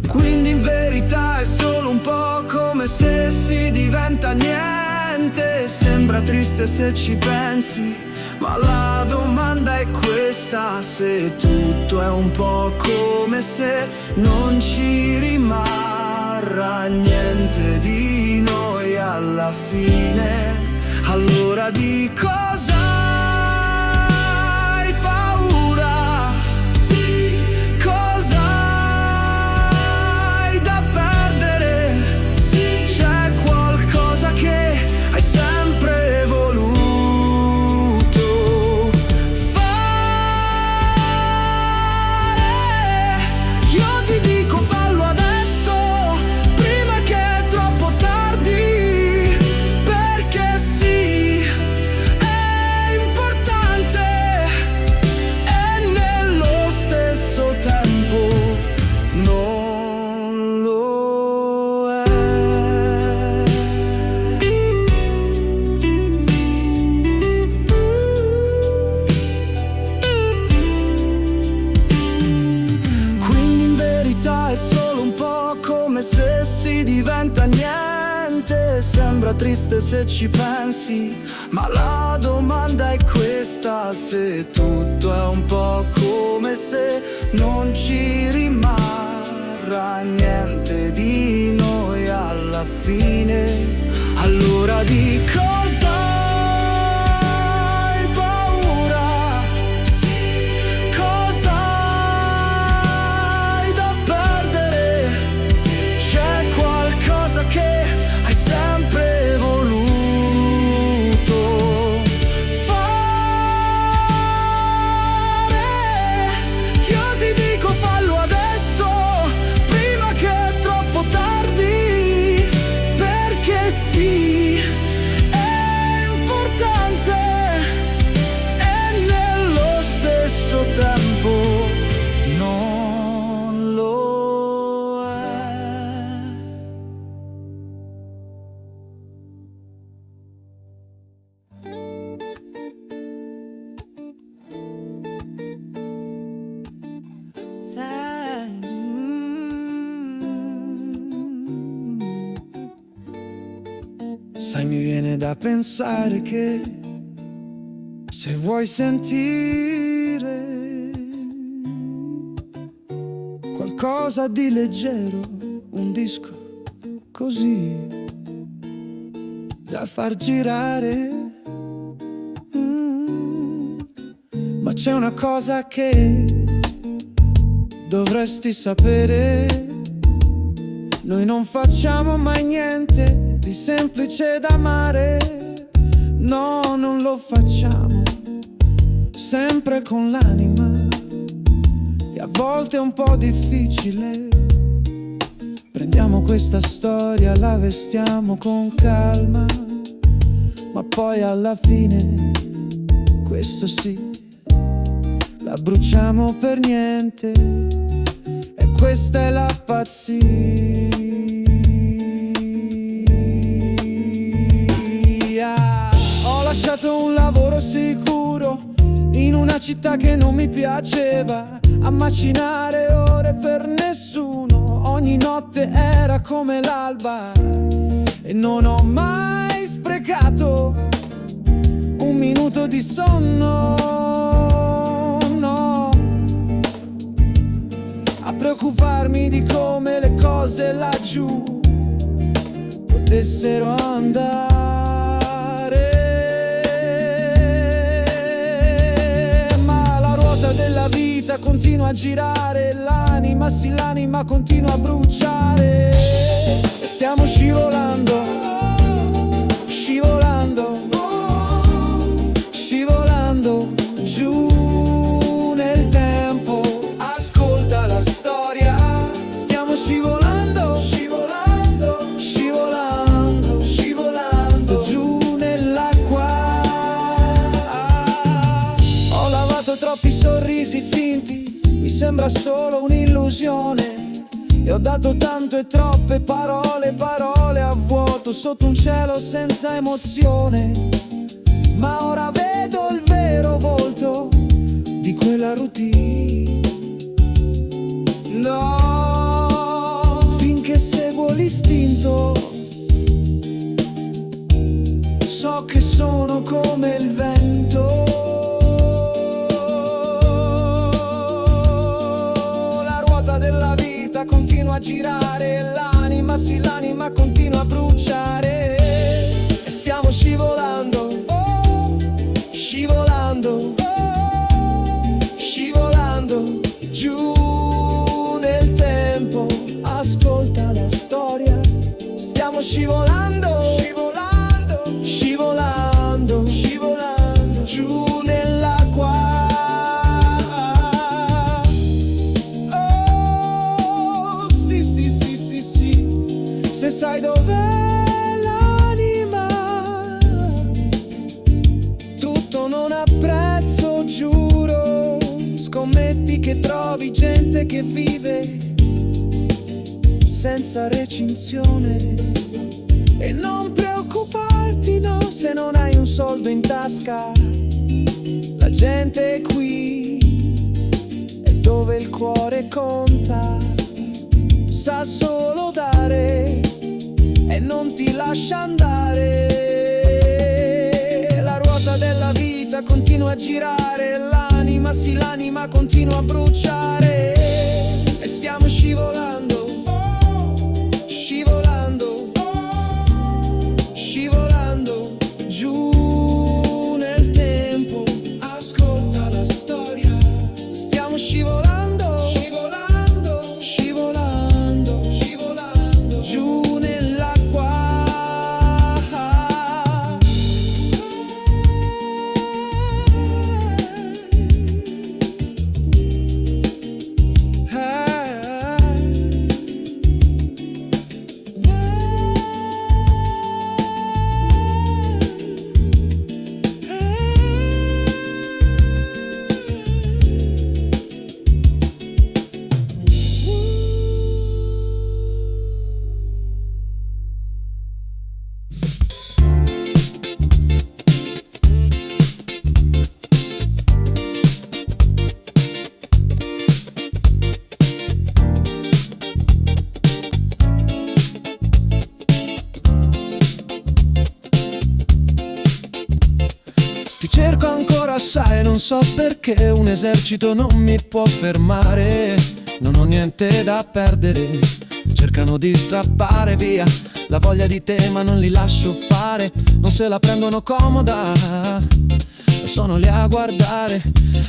Quindi in verità è solo un po' come se si diventa niente. Sembra triste se ci pensi, ma la domanda è questa: se tutto è un po' come se non ci rimarrà niente di noi alla fine, allora di cosa hai paura? Sì, cosa hai da perdere? Sì, c'è qualcosa che hai sempre voluto fare. Io ti dico fallo adesso, prima che è troppo tardi, perché sì, è importante e nello stesso tempo non lo è. Quindi in verità è solo un po' come se si diventa niente. Sembra triste se ci pensi, ma la domanda è questa: se tutto è un po' come se non ci rimarrà niente di noi alla fine, allora di cosa hai paura? Cosa hai da perdere? C'è qualcosa che hai sempre voluto fare. Io ti dico fallo adesso, prima che è troppo tardi, perché sì, è importante e nello stesso tempo non lo è. Sai, mi viene da pensare che se vuoi sentire qualcosa di leggero, un disco così da far girare, c'è una cosa che dovresti sapere: noi non facciamo mai niente di semplice da amare. No, non lo facciamo, sempre con l'anima, e a volte è un po' difficile. Prendiamo questa storia, la vestiamo con calma, ma poi alla fine, questo sì, la bruciamo per niente. E questa è la pazzia. Ho lasciato un lavoro sicuro in una città che non mi piaceva, a macinare ore per nessuno. Ogni notte era come l'alba e non ho mai sprecato un minuto di sonno, no, a preoccuparmi di come le cose laggiù potessero andare. Ma la ruota della vita continua a girare, l'anima sì, l'anima continua a bruciare, e stiamo scivolando, scivolando, scivolando giù nel tempo. Ascolta la storia, stiamo scivolando, scivolando, scivolando, scivolando giù nell'acqua. Ho lavato troppi sorrisi finti, mi sembra solo un'illusione, e ho dato tanto e troppe parole, parole a vuoto sotto un cielo senza emozione. Ma ora vedo il vero volto di quella routine. No, finché seguo l'istinto, so che sono come il vento. La ruota della vita continua a girare, l'anima sì, l'anima continua a bruciare, e stiamo scivolando, scivolando, scivolando giù nel tempo. Ascolta la storia, stiamo scivolando, scivolando, scivolando, scivolando giù nell'acqua. Oh, sì, sì, sì, sì, sì, se sai dov'è non apprezzo, giuro. Scommetti che trovi gente che vive senza recinzione, e non preoccuparti, no, se non hai un soldo in tasca. La gente è qui, è dove il cuore conta, sa solo dare e non ti lascia andare. La ruota della vita continua a girare, l'anima sì, l'anima continua a bruciare, e stiamo scivolando, scivolando, scivolando giù nel tempo. Ascolta la storia, stiamo scivolando, scivolando, scivolando, scivolando giù nell'acqua. Cerco ancora assai, non so perché un esercito non mi può fermare. Non ho niente da perdere, cercano di strappare via la voglia di te, ma non li lascio fare. Non se la prendono comoda, e sono lì a guardare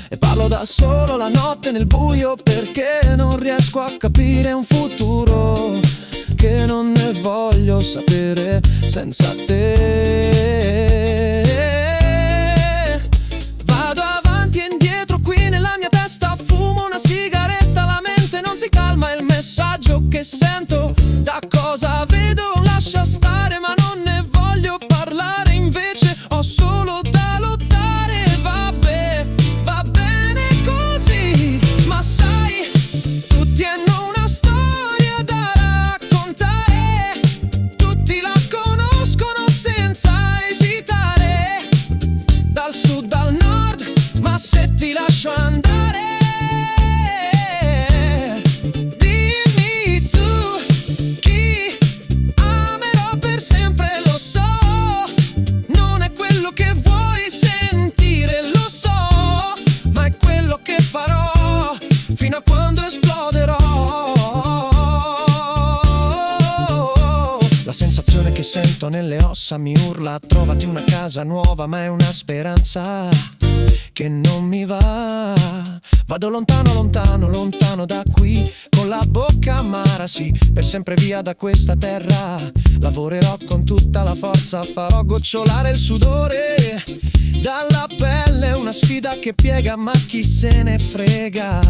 e parlo da solo la notte nel buio, perché non riesco a capire un futuro che non ne voglio sapere senza te. Vado avanti e indietro qui nella mia testa, fumo una sigaretta, la mente non si calma, il messaggio che sento da cosa vedo lascia stare, ma non ne voglio parlare, invece ho solo da lottare. Vabbè, va bene così, ma sai, tutti hanno una storia da raccontare, tutti la conoscono senza esitare, dal sud al nord, ma se ti lascio andare, dimmi tu chi amerò per sempre, lo so, non è quello che vuoi sentire, lo so, ma è quello che farò fino a quando esploderò. La sensazione che sento nelle ossa mi urla: trovati una casa nuova, ma è una speranza che non mi va. Vado lontano, lontano, lontano da qui, con la bocca amara, sì, per sempre via da questa terra. Lavorerò con tutta la forza, farò gocciolare il sudore dalla pelle, una sfida che piega, ma chi se ne frega.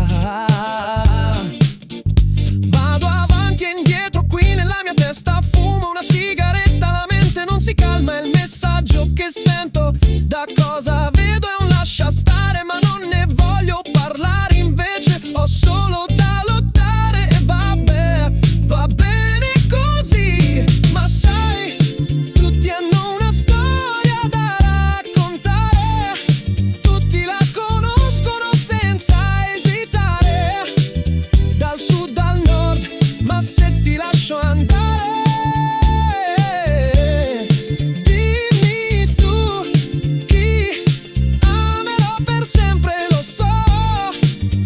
Vado avanti e indietro qui nella mia testa, fumo una sigaretta, la mente non si calma, il messaggio che sento da cosa vedo è un lascia stare, ma non ne voglio parlare, invece ho solo da lottare. E vabbè, va bene così, ma sai, tutti hanno una storia da raccontare, tutti la conoscono senza esitare, dal sud al nord, ma se ti lascio andare, dimmi tu chi amerò per sempre, lo so,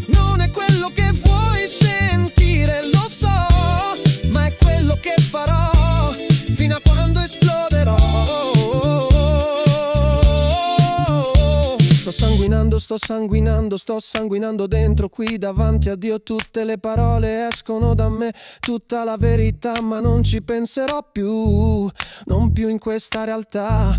non è quello che vuoi sentire, lo so, ma è quello che farò fino a quando esploderò. Sto sanguinando, sto sanguinando, sto sanguinando dentro qui davanti a Dio, tutte le parole escono da me, tutta la verità, ma non ci penserò più, non più in questa realtà,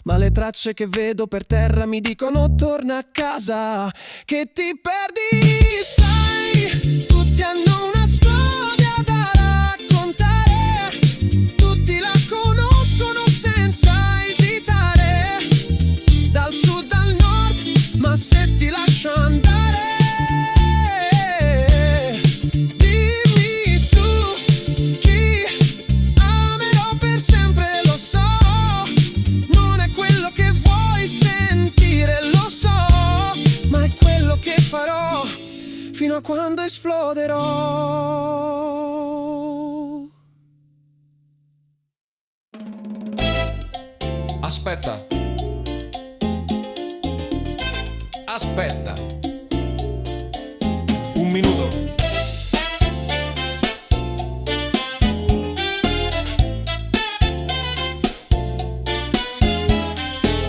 ma le tracce che vedo per terra mi dicono torna a casa, che ti perdi, sai, tutti hanno una storia da raccontare, tutti la conoscono senza esitare, dal sud al nord, ma se ti lascio andare, dimmi tu chi amerò per sempre, lo so, non è quello che vuoi sentire, lo so, ma è quello che farò fino a quando esploderò. Aspetta. Aspetta. Un minuto.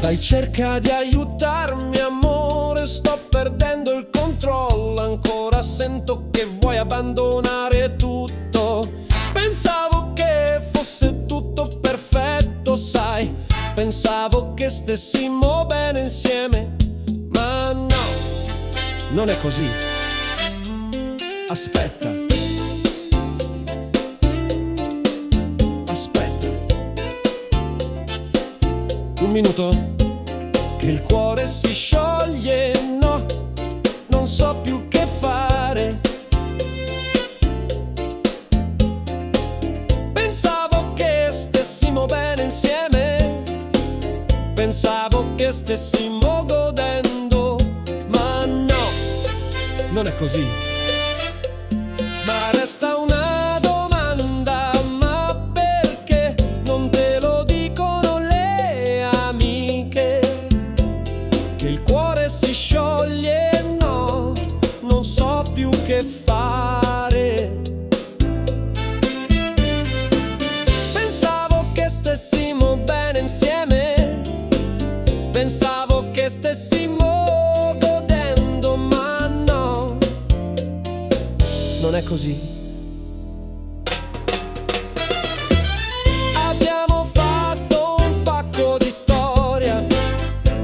Dai, cerca di aiutarmi, amore, sto perdendo il controllo, ancora sento che vuoi abbandonare tutto. Pensavo che fosse tutto perfetto, sai, pensavo che stessimo bene insieme, ma no, non è così. Aspetta. Aspetta. Un minuto. Che il cuore si scioglie, no, non so più che fare. Pensavo che stessimo bene insieme, pensavo che stessimo godendo, ma no, non è così. Ma resta una domanda, ma perché non te lo dicono le amiche? Che il cuore si scioglie, no, non so più che fare. Pensavo che stessimo bene insieme, pensavo che stessimo non è così. Abbiamo fatto un pacco di storia,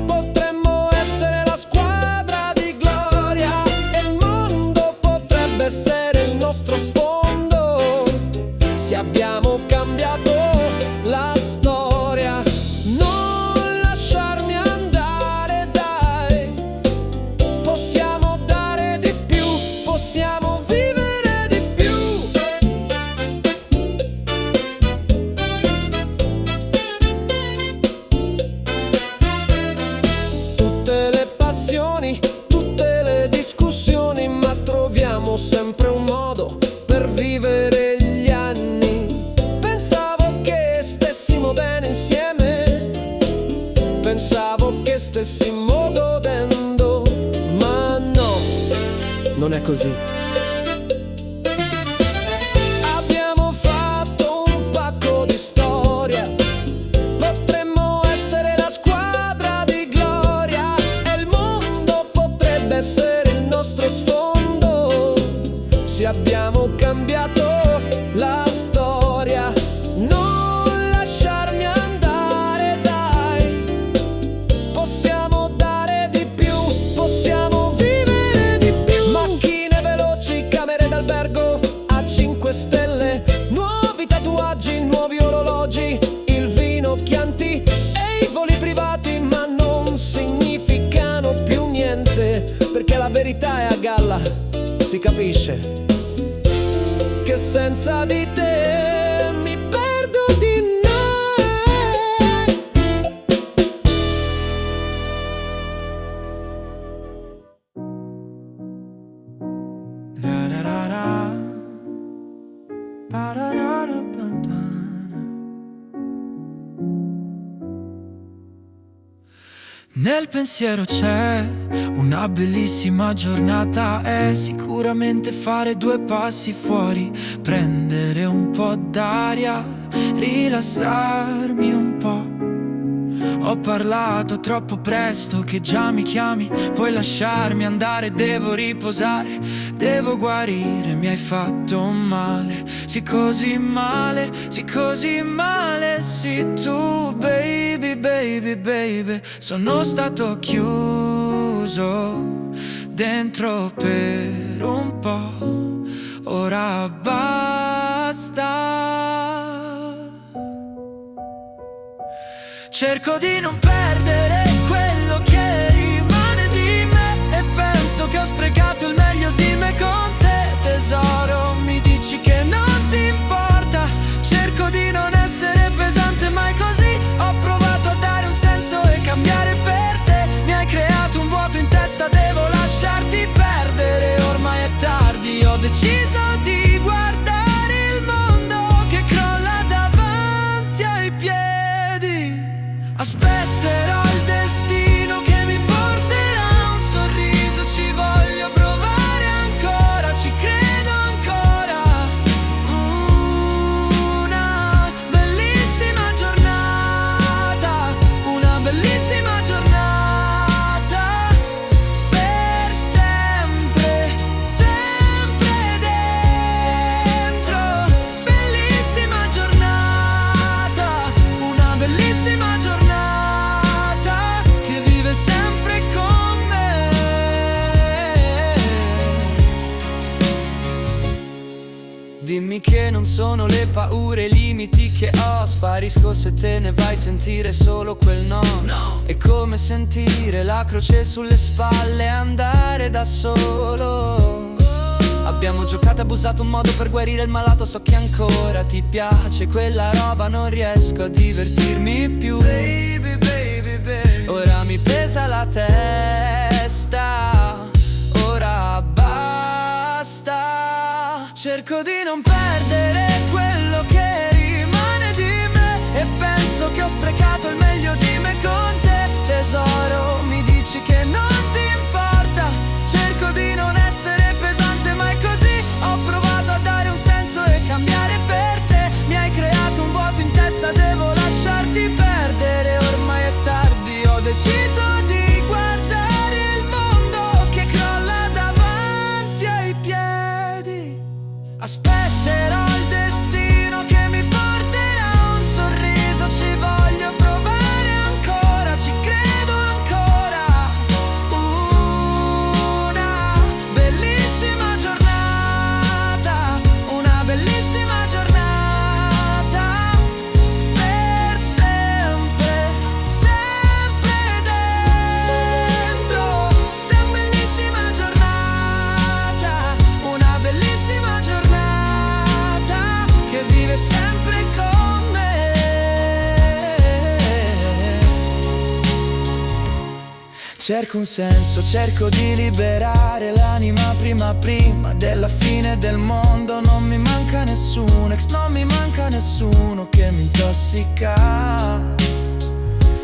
potremmo essere la squadra di gloria e il mondo potrebbe essere il nostro sfondo se abbiamo cambiato la storia. Non lasciarmi andare, dai, possiamo dare di più, possiamo vivere di più. Tutte le passioni, tutte le discussioni, ma troviamo sempre un modo per vivere gli anni. Pensavo che stessimo bene insieme, pensavo che stessimo godendo, ma no, non è così. Abbiamo fatto un pacco di storia, potremmo essere la squadra di gloria e il mondo potrebbe essere il nostro sfondo se abbiamo cambiato la storia. Non lasciarmi andare, dai, possiamo dare di più, possiamo vivere di più. Macchine veloci, camere d'albergo a 5 stelle, nuovi tatuaggi, nuovi orologi, il vino Chianti e i voli privati, ma non significano più niente, perché la verità è a galla, si capisce che senza di te mi perdo di Nel pensiero c'è una bellissima giornata, è sicuramente fare 2 passi fuori, prendere un po' d'aria, rilassarmi un po'. Ho parlato troppo presto che già mi chiami, puoi lasciarmi andare, devo riposare, devo guarire, mi hai fatto male, sì così male, sì così male, sì tu baby, baby, baby, sono stato chiuso dentro per un po', ora basta. Cerco di non perdere quello che rimane di me e penso che ho sprecato il meglio di me con te, tesoro, mi dici che non ti importa. Cerco di non essere pesante mai così, ho provato a dare un senso e cambiare per te, mi hai creato un vuoto in testa, devo lasciarti perdere, ormai è tardi, ho deciso di guardare il mondo che crolla davanti ai piedi. Aspetterò il destino che mi porterà un sorriso, ci voglio provare ancora, ci credo ancora. Una bellissima giornata, una bellissima giornata, per sempre, sempre dentro. Bellissima giornata, una bellissima giornata che vive sempre con me. Dimmi che non sono le paure, i limiti che ho, sparisco se te ne vai, sentire solo quel no. È come sentire la croce sulle spalle, andare da solo. Abbiamo giocato e abusato un modo per guarire il malato, so che ancora ti piace quella roba, non riesco a divertirmi più. Baby, baby, baby, ora mi pesa la testa, ora basta. Cerco di non perdere quello che rimane di me e penso che ho sprecato il meglio di me con te, tesoro, mi dici che non ti importa. Cerco di non essere pesante mai così, ho provato a dare un senso e cambiare per te, mi hai creato un vuoto in testa, devo lasciarti perdere, ormai è tardi, ho deciso di guardare il mondo che crolla davanti ai piedi. Cerco un senso, cerco di liberare l'anima prima della fine del mondo. Non mi manca nessun ex, non mi manca nessuno che mi intossica.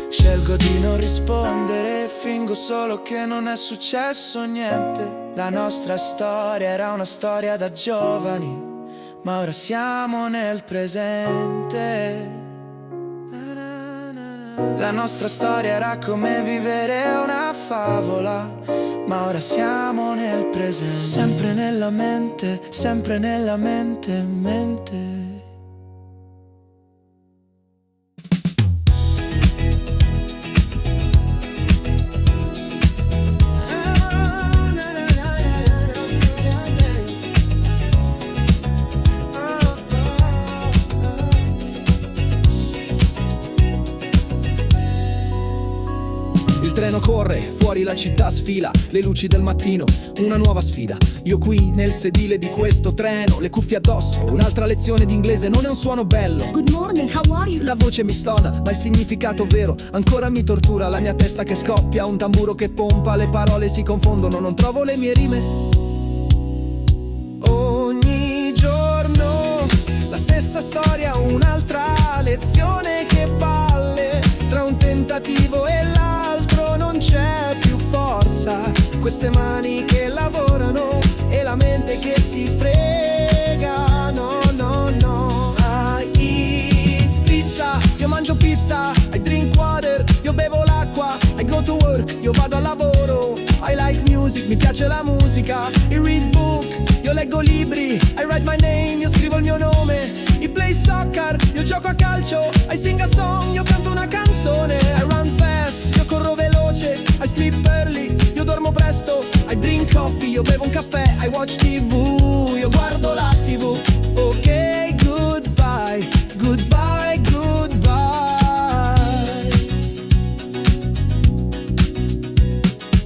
Scelgo di non rispondere, fingo solo che non è successo niente. La nostra storia era una storia da giovani, ma ora siamo nel presente. La nostra storia era come vivere una favola, ma ora siamo nel presente. Sempre nella mente, mente. Il treno corre, fuori la città sfila, le luci del mattino, una nuova sfida. Io qui nel sedile di questo treno, le cuffie addosso, un'altra lezione di inglese, non è un suono bello. Good morning, how are you? La voce mi stona, ma il significato vero ancora mi tortura. La mia testa che scoppia, un tamburo che pompa, le parole si confondono, non trovo le mie rime. Ogni giorno la stessa storia, un'altra lezione che palle. Tra un tentativo e l'altro non c'è più forza. Queste mani che lavorano e la mente che si frega. No, no, no. I eat pizza, io mangio pizza. I drink water, io bevo l'acqua. I go to work, io vado al lavoro. I like music, mi piace la musica. I read book, io leggo libri. I write my name, io scrivo il mio nome. I play soccer, io gioco a calcio. I sing a song, io canto una canzone. I run fast, io corro veloce. I sleep early, io dormo presto. I drink coffee, io bevo un caffè. I watch TV, io guardo la TV. Ok, goodbye, goodbye, goodbye.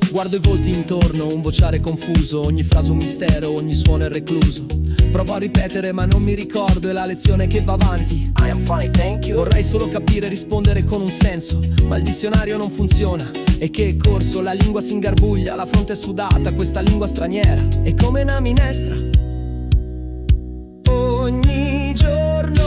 Guardo i volti intorno, un vociare confuso. Ogni frase un mistero, ogni suono è recluso. Provo a ripetere ma non mi ricordo, è la lezione che va avanti. I am fine, thank you. Vorrei solo capire e rispondere con un senso, ma il dizionario non funziona. E che corso, la lingua si ingarbuglia, la fronte è sudata, questa lingua straniera è come una minestra. Ogni giorno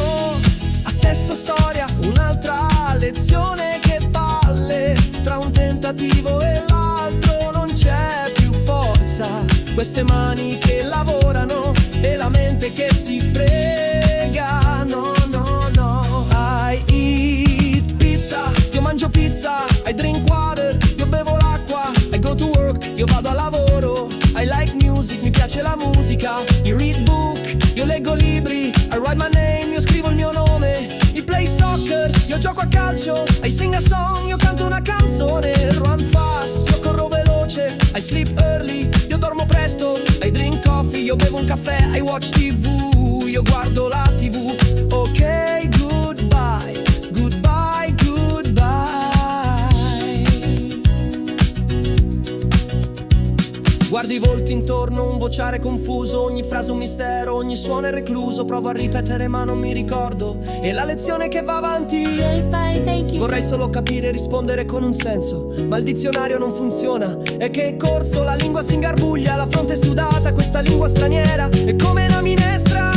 la stessa storia, un'altra lezione che palle. Tra un tentativo e l'altro non c'è più forza. Queste mani che lavorano e la mente che si frega. No, no, no. I eat pizza, io mangio pizza. I drink water, io bevo l'acqua. I go to work, io vado al lavoro. I like music, mi piace la musica. I read book, io leggo libri. I write my name, io scrivo il mio nome. I play soccer, io gioco a calcio. I sing a song, io canto una canzone. Run fast, io corro veloce. I sleep early, io dormo presto. I drink coffee, io bevo un caffè. I watch TV, io guardo la TV. Ok, goodbye, goodbye, goodbye. Guardo i volti intorno, un vociare confuso. Ogni frase un mistero, ogni suono è recluso. Provo a ripetere ma non mi ricordo, è la lezione che va avanti. Vorrei solo capire e rispondere con un senso, ma il dizionario non funziona. E che corso, la lingua si ingarbuglia, la fronte è sudata, questa lingua straniera è come una minestra.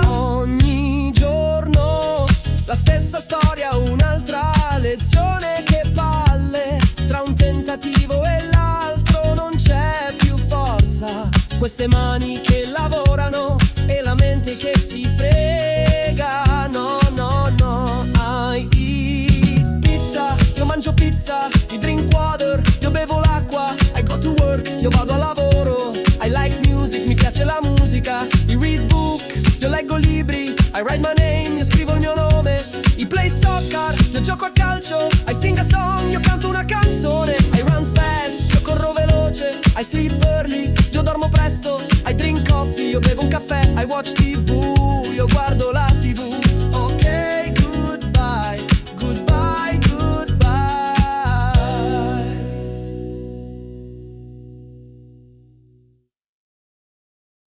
Ogni giorno la stessa storia, un'altra lezione che palle. Tra un tentativo e l'altro non c'è più forza. Queste mani che lavorano e la mente che si frega. No, no, no. I eat pizza, io mangio pizza. I drink water, io bevo l'acqua. I go to work, io vado al lavoro. I like music, mi piace la musica. I read book, io leggo libri. I write my name, io scrivo il mio nome. I play soccer, io gioco a calcio. I sing a song, io canto una canzone. I run fast, io corro veloce. I sleep early, io dormo presto. I drink coffee, io bevo un caffè. I watch TV, io guardo la TV.